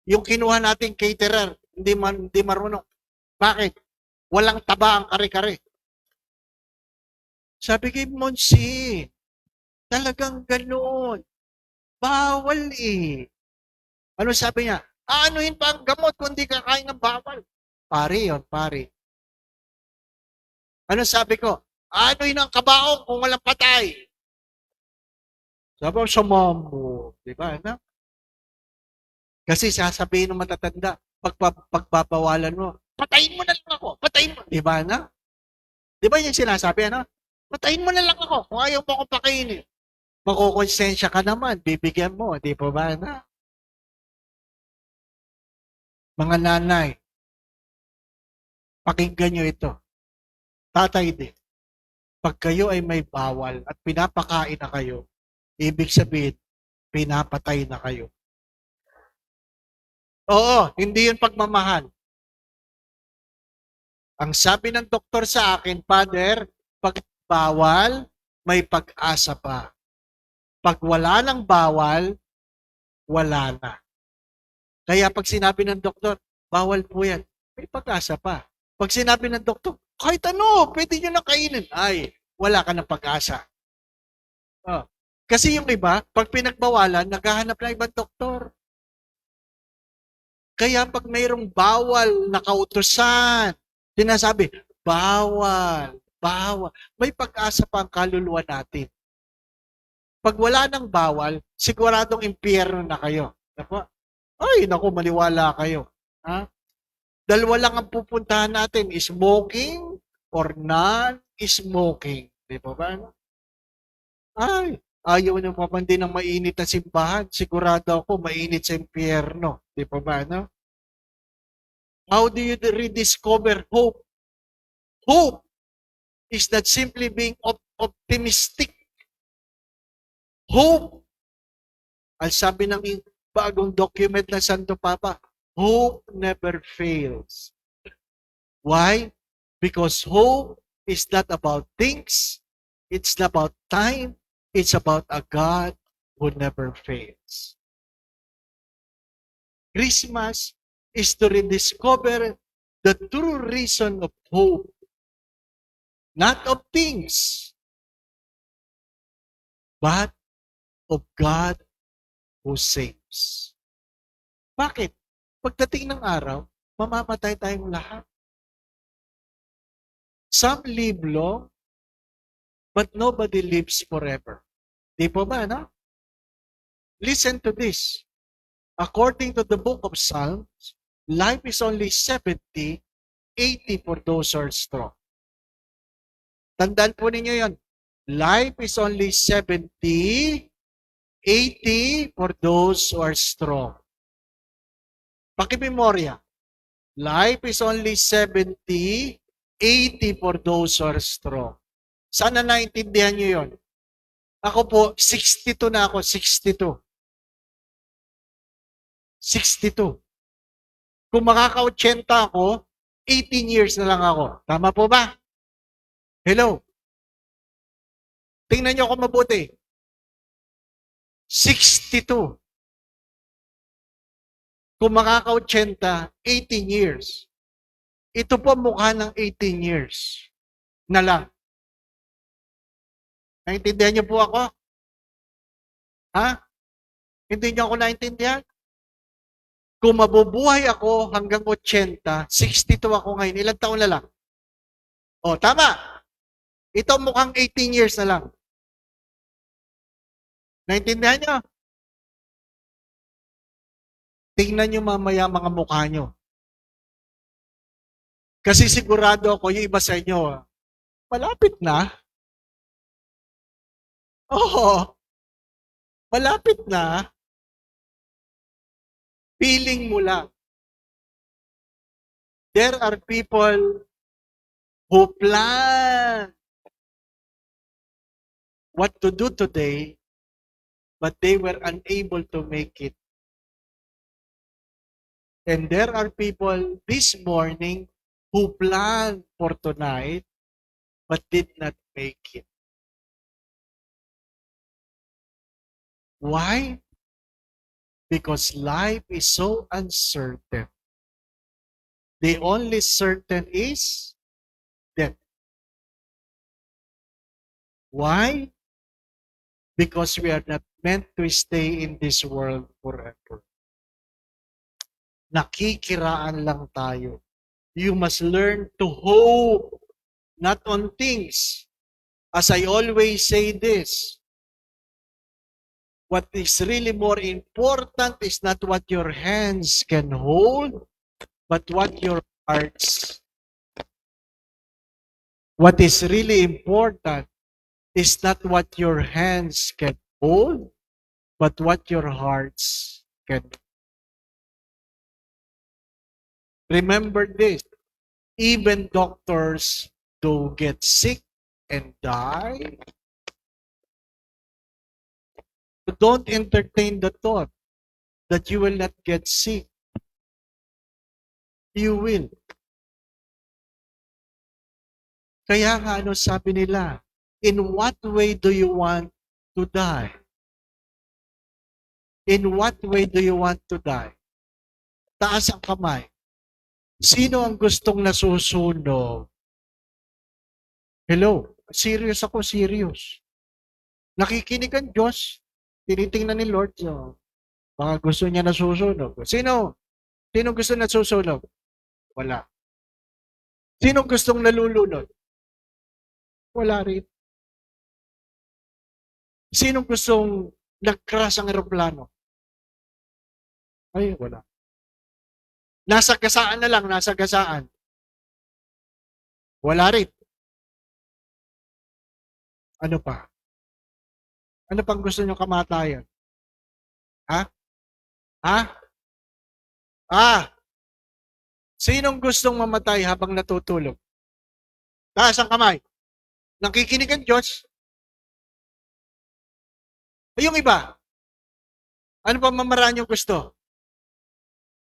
yung kinuha nating caterer, hindi marunong. Bakit? Walang taba ang kare-kare. Sabi kay Monsi, talagang ganoon. Bawal eh. Ano sabi niya? Aanuhin pa ang gamot kung di kakain ng bawal. Pare yun, pare. Ano sabi ko? Aanuhin ang kabaong kung walang patay. Sabi ko, sumamo. Diba, ano? Kasi sasabihin ng matatanda, pagbabawalan mo, patayin mo na lang ako, patayin mo. Diba, na? Diba yung sinasabi, ano? Patayin mo na lang ako kung ayaw mo akong pakainin. Makukonsensya ka naman, bibigyan mo, di po ba na? Mga nanay, pakinggan nyo ito. Tatay din. Pag kayo ay may bawal at pinapakain na kayo, ibig sabihin, pinapatay na kayo. Oo, hindi yun pagmamahal. Ang sabi ng doktor sa akin, Father, pag bawal, may pag-asa pa. Pag wala ng bawal, wala na. Kaya pag sinabi ng doktor, bawal po yan, may pag-asa pa. Pag sinabi ng doktor, kahit ano, pwede nyo na kainin. Ay, wala ka ng pag-asa. Oh. Kasi yung iba, pag pinagbawalan, naghahanap ng ibang doktor. Kaya pag mayroong bawal na kautusan, sinasabi, bawal, bawal. May pag-asa pa ang kaluluwa natin. Pag wala ng bawal, siguradong impyerno na kayo. Naku, ay, naku, maniwala kayo. Ha? Dalawa lang ang pupuntahan natin, smoking or non-smoking. Di ba ba? Ay, ayaw nyo pa man din ng mainit na simbahan. Sigurado ako, mainit sa impyerno. Di ba ba? No? How do you rediscover hope? Hope is not simply being optimistic. Hope, ang sabi ng bagong document ng Santo Papa, hope never fails. Why? Because hope is not about things, it's not about time, it's about a God who never fails. Christmas is to rediscover the true reason of hope, not of things, but of God who saves. Bakit? Pagdating ng araw, mamamatay tayong lahat. Some live long, but nobody lives forever. Di po ba, no? Listen to this. According to the book of Psalms, life is only 70, 80 for those who are strong. Tandaan po ninyo yon. Life is only 70, 80 for those who are strong. Pakimemorya. Life is only 70, 80 for those who are strong. Sana naintindihan nyo yon. Ako po, 62 na ako, 62. 62. Kung makaka-80 ako, 18 years na lang ako. Tama po ba? Hello? Tingnan nyo ako mabuti. 62. Kung makaka-80, 18 years. Ito po mukha ng 18 years na lang. Naintindihan niyo po ako? Ha? Hindi niyo ako naintindihan? Kung mabubuhay ako hanggang 80, 62 ako ngayon, ilang taon na lang? O, tama. Ito mukhang 18 years na lang. Naintindihan niyo? Tingnan niyo mamaya mga mukha niyo. Kasi sigurado ako, yung iba sa inyo, malapit na. Oo. Malapit na. Feeling mo lang. There are people who plan what to do today, but they were unable to make it. And there are people this morning who planned for tonight, but did not make it. Why? Because life is so uncertain. The only certain is death. Why? Because we are not meant to stay in this world forever. Nakikiraan lang tayo. You must learn to hope, not on things. As I always say this, what is really more important is not what your hands can hold, but what your hearts. What is really important is not what your hands can old, but what your hearts can do. Remember this, even doctors do get sick and die. Don't entertain the thought that you will not get sick. You will. Kaya nga ano sabi nila, in what way do you want to die? In what way do you want to die? Taas ang kamay. Sino ang gustong nasusunog? Hello? Serious ako, serious. Nakikinig ang Diyos. Tinitingnan ni Lord. So, baka gusto niya nasusunog. Sino? Sino gusto nasusunog? Wala. Sino gustong nalulunod? Wala rin. Sino gustong nag-crash ang eroplano? Ay, wala. Nasa gasaan na lang, nasa gasaan. Wala rin. Ano pa? Ano pang gusto nyo kamatayan? Ha? Ha? Sinong gustong mamatay habang natutulog? Taas ang kamay. Nakikinig ang Diyos. Yung iba, ano pa mamaraan yung gusto?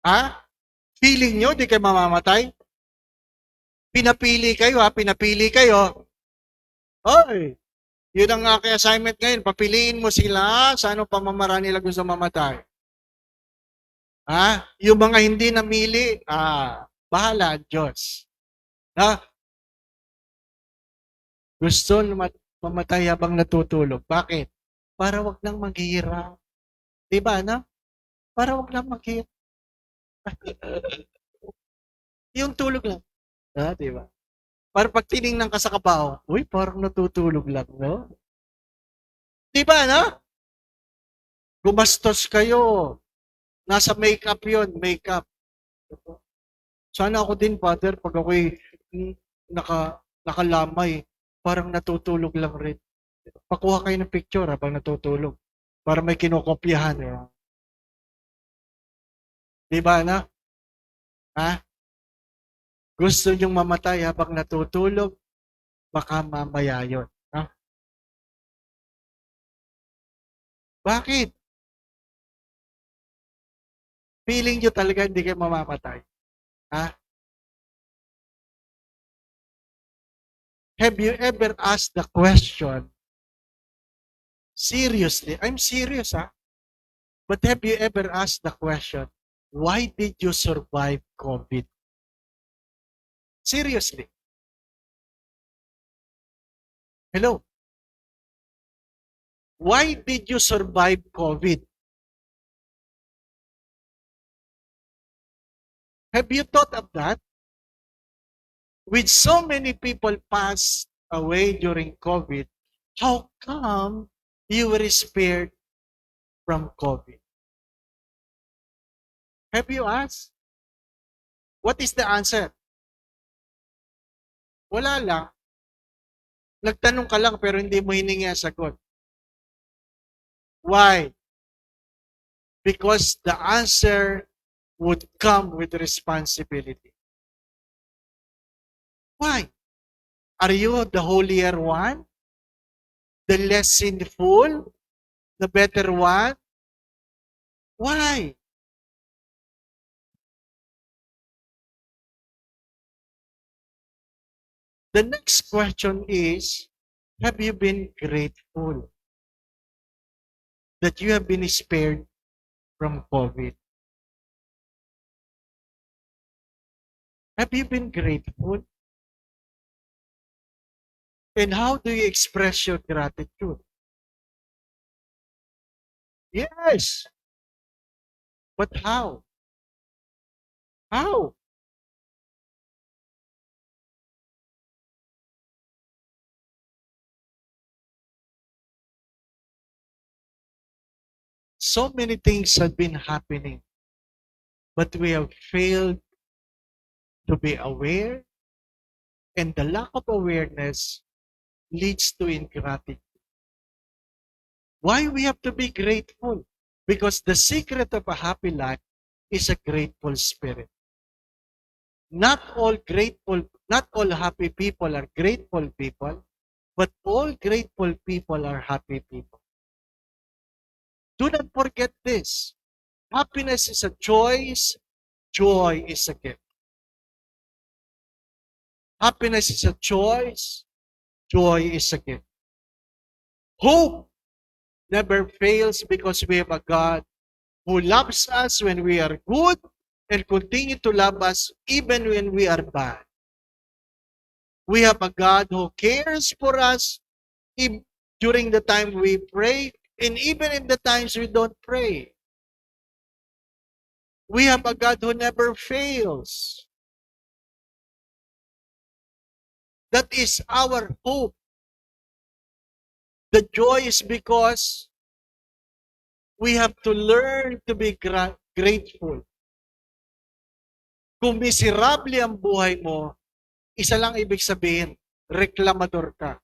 Ha? Feeling nyo, di kayo mamamatay? Pinapili kayo, ha? Pinapili kayo. Oy, yun ang aking assignment ngayon. Papiliin mo sila sa anong pamamaraan nila gusto mamatay. Ha? Yung mga hindi namili, bahala ang Diyos. Ha? Gusto mamatay habang natutulog. Bakit? Para wag nang maghihirap. Diba, no? Para wag nang maghihirap. Yung tulog lang. Diba? Para pag tinignan ka sa kabaho, uy, parang natutulog lang, no? Diba, no? Gumastos kayo. Nasa makeup yon, makeup. Sana ako din, Father, pag ako'y nakalamay, parang natutulog lang rin. Pakuha kayo ng picture habang natutulog. Para may kinokopyahan. Diba, na? Ha? Gusto nyong mamatay habang natutulog? Baka mamaya yun. Ha? Bakit? Feeling nyo talaga hindi kayo mamamatay. Ha? Have you ever asked the question, seriously, I'm serious, ha? But have you ever asked the question, why did you survive COVID? Seriously. Hello? Why did you survive COVID? Have you thought of that? With so many people passed away during COVID, how come you were spared from COVID? Have you asked? What is the answer? Wala lang. Nagtanong ka lang pero hindi mo hiningi ang sagot. Why? Because the answer would come with responsibility. Why? Are you the holier one? The less sinful? The better one? Why? The next question is, have you been grateful that you have been spared from COVID? Have you been grateful? And how do you express your gratitude? Yes. But how? How? So many things have been happening, but we have failed to be aware, and the lack of awareness leads to ingratitude. Why we have to be grateful? Because the secret of a happy life is a grateful spirit. Not all happy people are grateful people, but all grateful people are happy people. Do not forget this. Happiness is a choice. Joy is a gift. Happiness is a choice. Joy is a gift. Hope never fails because we have a God who loves us when we are good and continue to love us even when we are bad. We have a God who cares for us during the time we pray and even in the times we don't pray. We have a God who never fails. That is our hope. The joy is because we have to learn to be grateful. Kung miserable ang buhay mo, isa lang ibig sabihin, reklamador ka.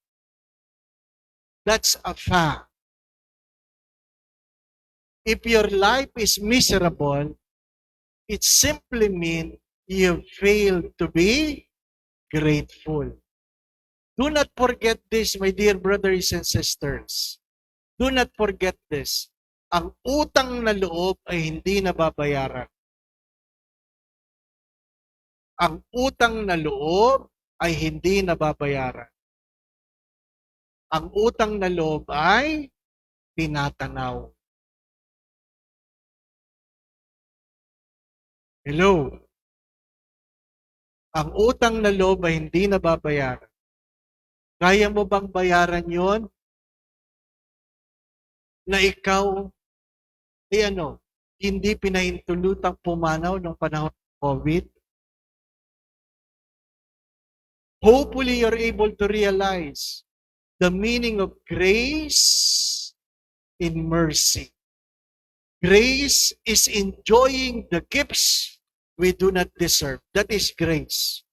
That's a fact. If your life is miserable, it simply means you failed to be grateful. Do not forget this, my dear brothers and sisters. Do not forget this. Ang utang na loob ay hindi nababayaran. Ang utang na loob ay hindi nababayaran. Ang utang na loob ay tinatanaw. Hello? Ang utang na loob ay hindi nababayaran. Kaya mo bang bayaran yon? Na ikaw ay hindi pinahintulutang pumanaw ng panahon ng COVID? Hopefully, you're able to realize the meaning of grace in mercy. Grace is enjoying the gifts we do not deserve. That is grace.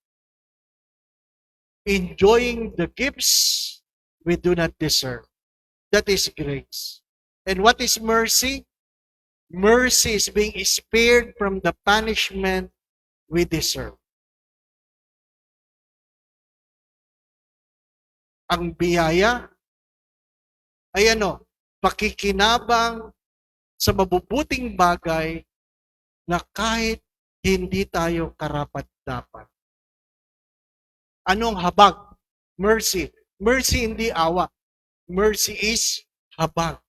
Enjoying the gifts we do not deserve. That is grace. And what is mercy? Mercy is being spared from the punishment we deserve. Ang biyaya ay pakikinabang sa mabubuting bagay na kahit hindi tayo karapat-dapat. Anong habag? Mercy. Mercy hindi awa. Mercy is habag.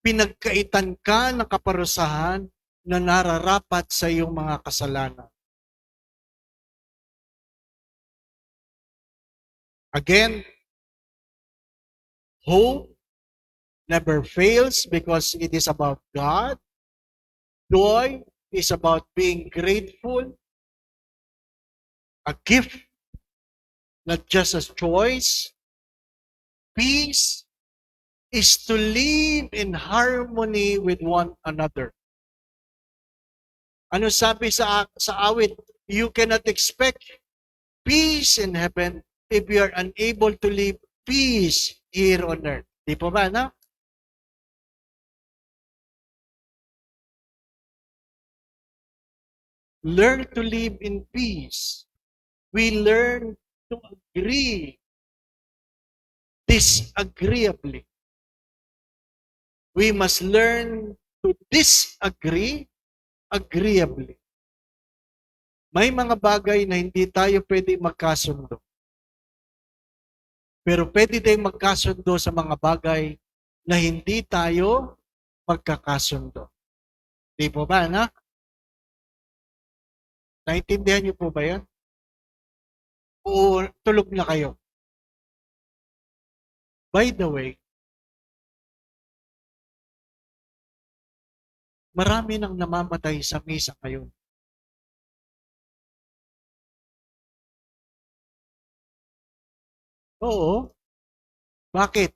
Pinagkaitan ka ng kaparusahan na nararapat sa iyong mga kasalanan. Again, hope never fails because it is about God. Joy is about being grateful. A gift, not just a choice. Peace is to live in harmony with one another. Ano sabi sa awit? You cannot expect peace in heaven if you are unable to live peace here on earth. Di po ba, no? Learn to live in peace. We learn to agree disagreeably. We must learn to disagree agreeably. May mga bagay na hindi tayo pwede magkasundo. Pero pwede tayong magkasundo sa mga bagay na hindi tayo magkakasundo. Di po ba, na? Naintindihan niyo po ba yan? O tulog na kayo? By the way, marami nang namamatay sa misa ngayon. Oo. Bakit?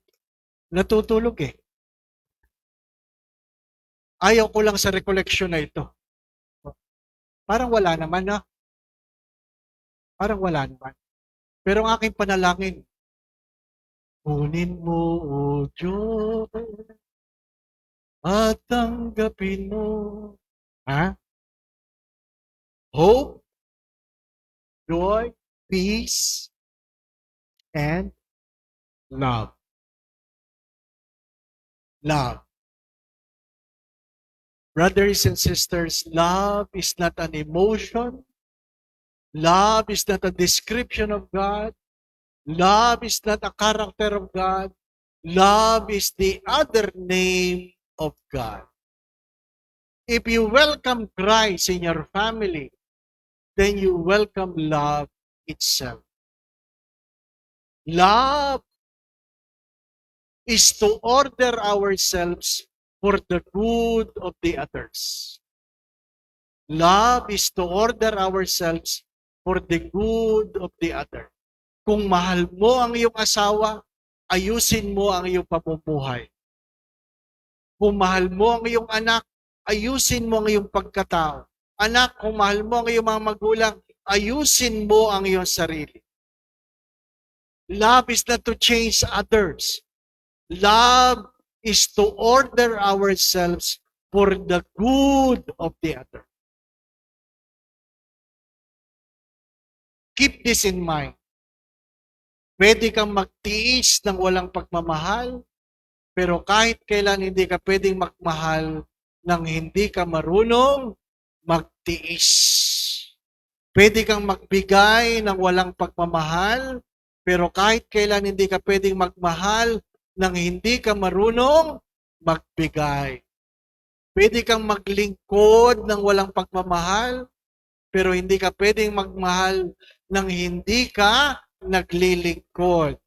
Natutulog eh. Ayaw ko lang sa recollection na ito. Parang wala naman, na. Parang wala naman. Pero ang aking panalangin, kunin mo, O Diyos, at tanggapin mo. Ha? Hope, joy, peace, and love. Love. Brothers and sisters, love is not an emotion. Love is not a description of God. Love is not a character of God. Love is the other name of God. If you welcome Christ in your family, then you welcome love itself. Love is to order ourselves for the good of the others. Love is to order ourselves for the good of the other. Kung mahal mo ang iyong asawa, ayusin mo ang iyong pamumuhay. Kung mahal mo ang iyong anak, ayusin mo ang iyong pagkatao. Anak, kung mahal mo ang iyong mga magulang, ayusin mo ang iyong sarili. Love is not to change others. Love is to order ourselves for the good of the other. Keep this in mind. Pwede kang magtiis ng walang pagmamahal, pero kahit kailan hindi ka pwedeng magmahal nang hindi ka marunong magtiis. Pwede kang magbigay ng walang pagmamahal, pero kahit kailan hindi ka pwedeng magmahal nang hindi ka marunong magbigay. Pwede kang maglingkod ng walang pagmamahal, pero hindi ka pwedeng magmahal nang hindi ka naglilingkod.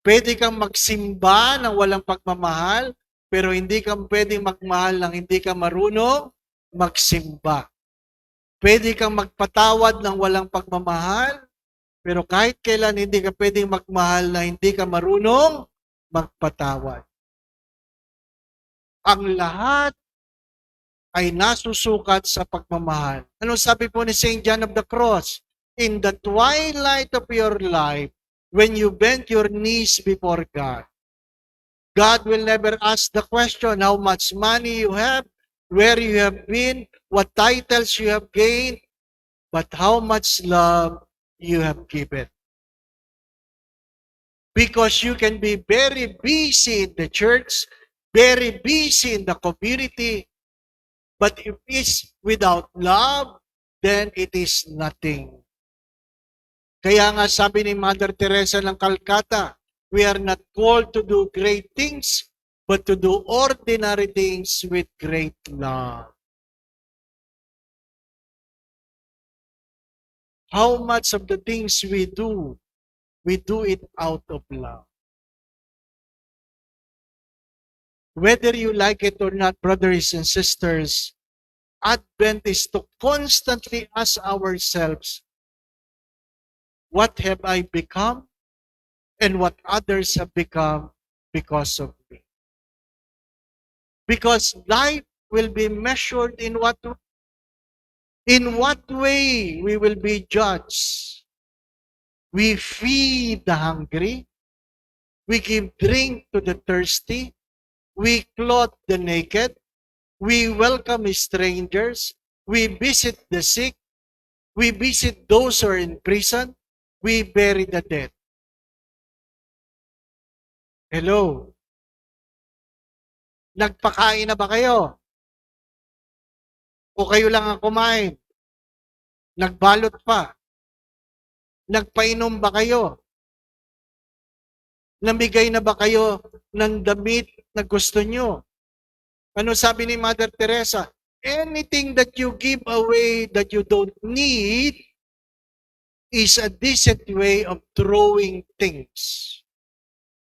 Pwede kang magsimba ng walang pagmamahal, pero hindi ka pwedeng magmahal nang hindi ka marunong magsimba. Pwede kang magpatawad ng walang pagmamahal, pero kahit kailan hindi ka pwedeng magmahal na hindi ka marunong magpatawad. Ang lahat ay nasusukat sa pagmamahal. Ano sabi po ni St. John of the Cross? In the twilight of your life, when you bend your knees before God, God will never ask the question how much money you have, where you have been, what titles you have gained, but how much love you have given. Because you can be very busy in the church, very busy in the community, but if it's without love, then it is nothing. Kaya nga sabi ni Mother Teresa ng Calcutta, we are not called to do great things, but to do ordinary things with great love. How much of the things we do it out of love. Whether you like it or not, brothers and sisters, Advent is to constantly ask ourselves, what have I become and what others have become because of me? Because life will be measured in what way we will be judged. We feed the hungry, we give drink to the thirsty, we clothe the naked, we welcome strangers, we visit the sick, we visit those who are in prison, we bury the dead. Hello? Nagpakain na ba kayo? O kayo lang ang kumain? Nagbalot pa? Nagpainom ba kayo? Namigay na ba kayo ng damit na gusto nyo? Ano sabi ni Mother Teresa? Anything that you give away that you don't need is a decent way of throwing things.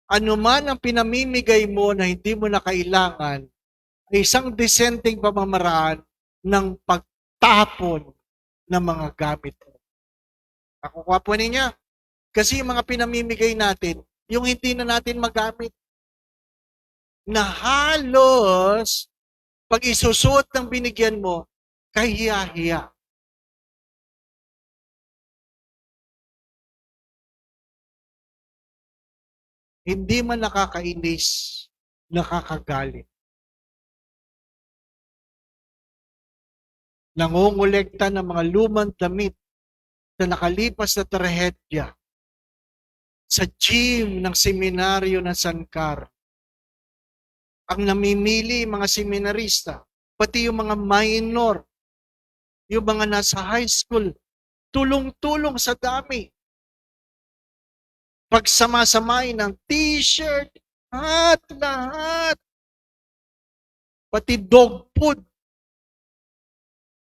Ano man ang pinamimigay mo na hindi mo na kailangan, ay isang disenteng pamamaraan ng pagtapon ng mga gamit mo. Nakukuha po ninyo? Kasi yung mga pinamimigay natin, yung hindi na natin magamit, na halos pag isusuot ng binigyan mo, kahiya-hiya. Hindi man nakakainis, nakakagalit. nangongolekta ng mga lumang damit sa nakalipas na trahedya sa gym ng seminaryo ng San Carlos. Ang namimili, mga seminarista, pati yung mga minor, yung mga nasa high school, tulong-tulong sa dami. Pagsamasamain ng t-shirt, lahat. Pati dog food.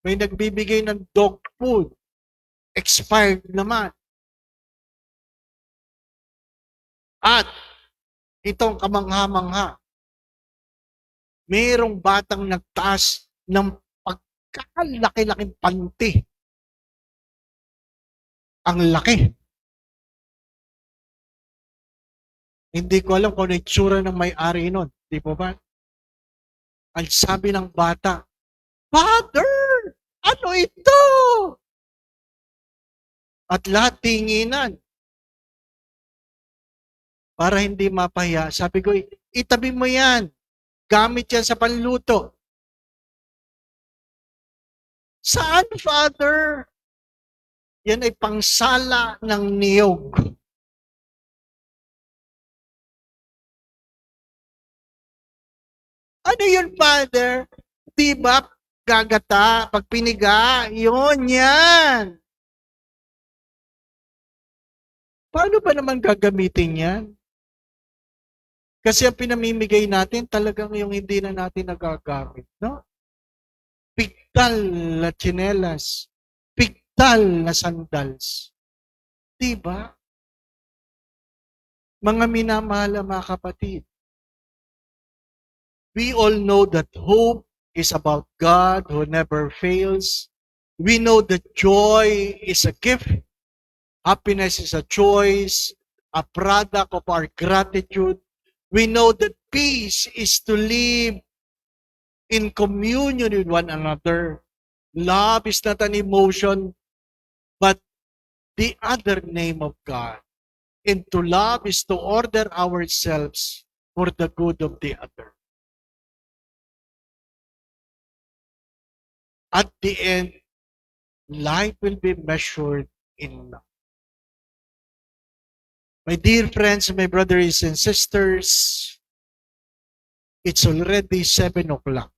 May nagbibigay ng dog food. Expired naman. At itong kamangha-mangha, mayroong batang nagtaas ng pagkakalaki-laking panty. Ang laki. Hindi ko alam kung ano itsura ng may-ari nun. Di po ba? Ang sabi ng bata, Father, ano ito? At lahat tinginan. Para hindi mapahiya, sabi ko, itabi mo yan. Gamit yan sa panluto. Saan, Father? Yan ay pangsala ng niyog. Ano yun, Father? Di ba gagata, pag piniga, yun, yan. Paano ba naman gagamitin yan? Kasi ang pinamimigay natin, talagang yung hindi na natin nagagamit, no? Piktal na tsinelas, piktal na sandals. Diba? Mga minamahal mga kapatid, we all know that hope is about God who never fails. We know that joy is a gift. Happiness is a choice, a product of our gratitude. We know that peace is to live in communion with one another. Love is not an emotion, but the other name of God. And to love is to order ourselves for the good of the other. At the end, life will be measured in love. My dear friends, my brothers and sisters, it's already 7 o'clock.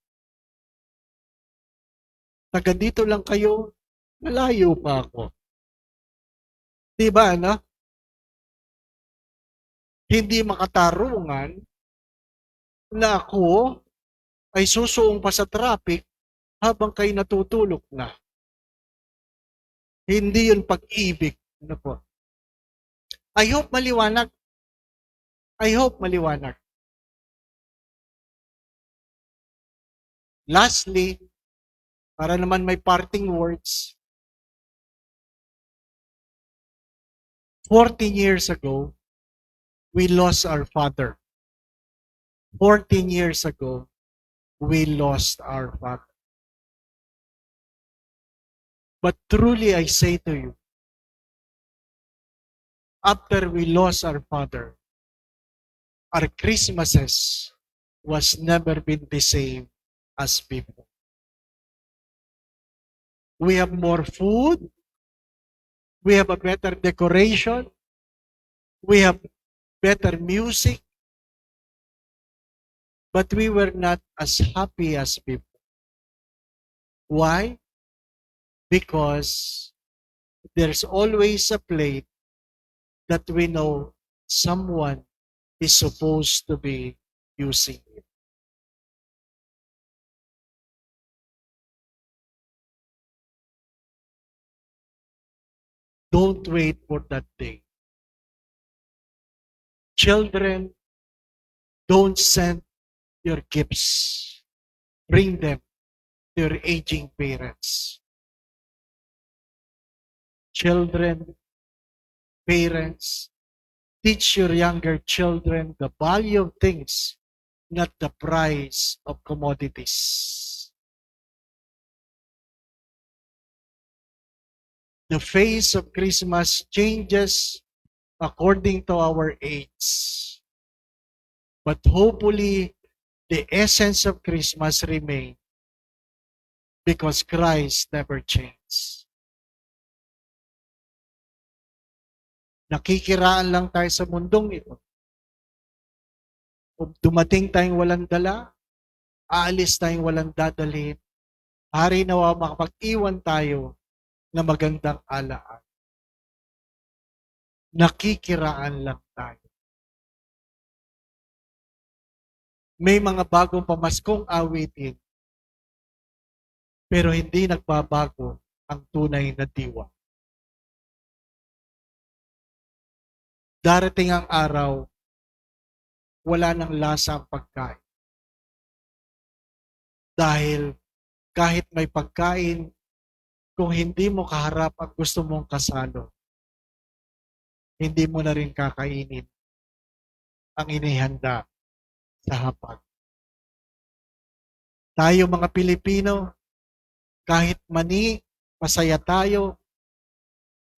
Taga dito lang kayo, malayo pa ako. Diba, no? Hindi makatarungan na ako ay susuong pa sa traffic habang kayo natutulog na. Hindi yun pag-ibig. Ano po? I hope maliwanag. I hope maliwanag. Lastly, para naman may parting words, 14 years ago, we lost our father. 14 years ago, we lost our father. But truly I say to you, after we lost our father, our Christmases was never been the same as before. We have more food. We have a better decoration. We have better music. But we were not as happy as before. Why? Because there's always a plate that we know someone is supposed to be using it. Don't wait for that day. Children, don't send your gifts. Bring them to your aging parents. Children, parents, teach your younger children the value of things, not the price of commodities. The face of Christmas changes according to our age. But hopefully, the essence of Christmas remains because Christ never changed. Nakikiraan lang tayo sa mundong ito. Kung dumating tayong walang dala, aalis tayong walang dadalhin, hari nawa makapag-iwan tayo na magandang alaan. Nakikiraan lang tayo. May mga bagong pamaskong awitin, pero hindi nagbabago ang tunay na diwa. Darating ang araw, wala nang lasa ang pagkain. Dahil kahit may pagkain, kung hindi mo kaharap ang gusto mong kasalo, hindi mo na rin kakainin ang inihanda sa hapag. Tayo mga Pilipino, kahit mani, masaya tayo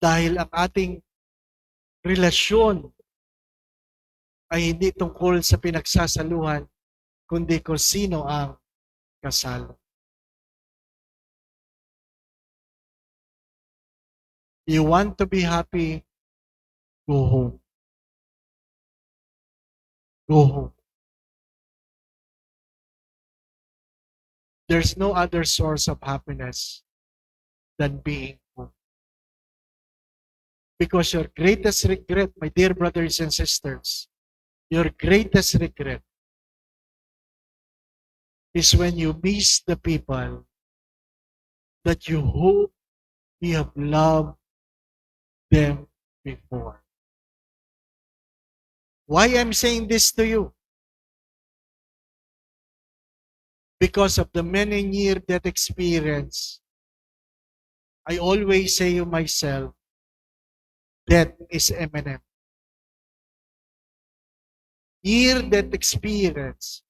dahil ang ating relasyon ay hindi tungkol sa pinagsasaluhan, kundi kung sino ang kasalo. You want to be happy? Go home. Go home. There's no other source of happiness than being home. Because your greatest regret, my dear brothers and sisters, your greatest regret is when you miss the people that you hope you have loved them before. Why I'm saying this to you? Because of the many near-death experience, I always say to myself, death is imminent. Near-death experience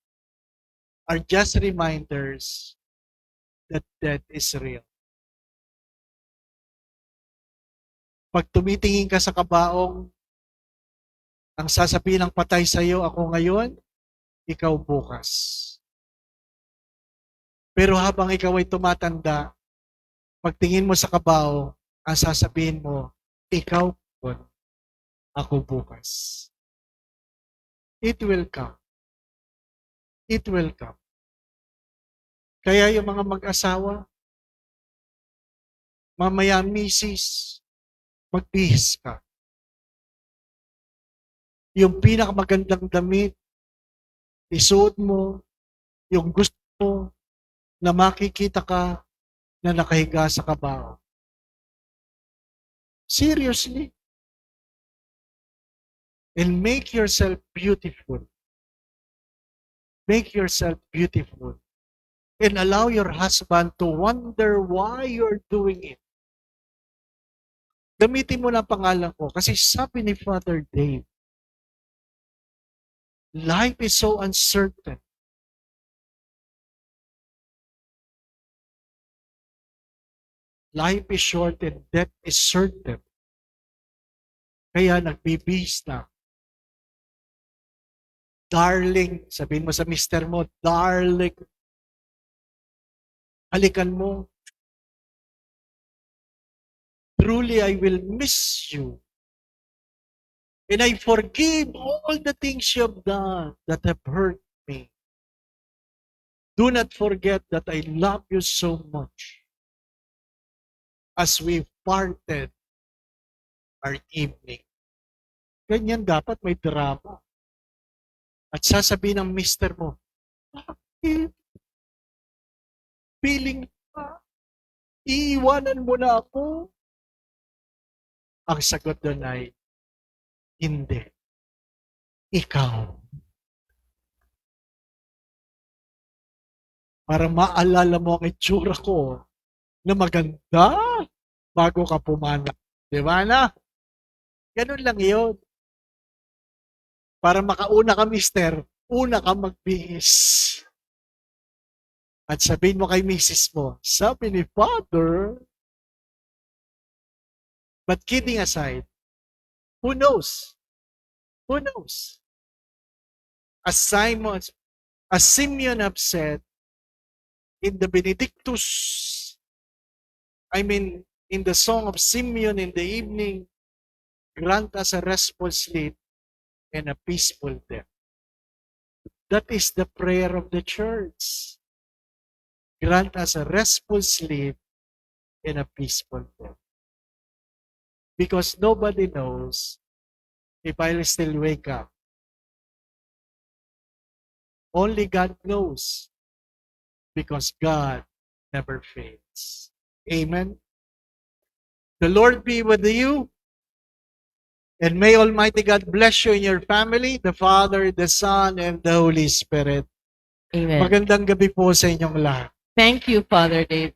are just reminders that death is real. Pag tumitingin ka sa kabaong, ang sasabihin ng patay sa iyo, ako ngayon, ikaw bukas. Pero habang ikaw ay tumatanda, pagtingin mo sa kabao, ang sasabihin mo, ikaw ngayon, ako bukas. It will come. It will come. Kaya yung mga mag-asawa, mamaya misis, magbihis ka. Yung pinakamagandang damit, isuot mo, yung gusto mo, na makikita ka na nakahiga sa kabao. Seriously. And make yourself beautiful. Make yourself beautiful. And allow your husband to wonder why you're doing it. Gamitin mo na pangalan ko kasi sabi ni Father Dave, life is so uncertain. Life is short and death is certain. Kaya nagbibihis na. Darling, sabihin mo sa mister mo, darling, halikan mo. Truly, I will miss you. And I forgive all the things you have done that have hurt me. Do not forget that I love you so much. As we parted our evening. Ganyan dapat may drama. At sasabihin ng mister mo, bakit? Feeling pa, iiwanan mo na ako. Ang sagot doon ay, hindi. Ikaw. Para maalala mo ang itsura ko na maganda bago ka pumanak. Di ba na? Ganun lang yun. Para makauna ka, mister, una ka magbihis. At sabihin mo kay misis mo, sabi ni Father, but kidding aside, who knows? Who knows? As Simeon have said, in the Benedictus, in the Song of Simeon in the evening, grant us a restful sleep and a peaceful death. That is the prayer of the church. Grant us a restful sleep and a peaceful death. Because nobody knows if I'll still wake up. Only God knows. Because God never fails. Amen. The Lord be with you. And may Almighty God bless you and your family, the Father, the Son, and the Holy Spirit. Amen. Magandang gabi po sa inyong lahat. Thank you, Father Dave.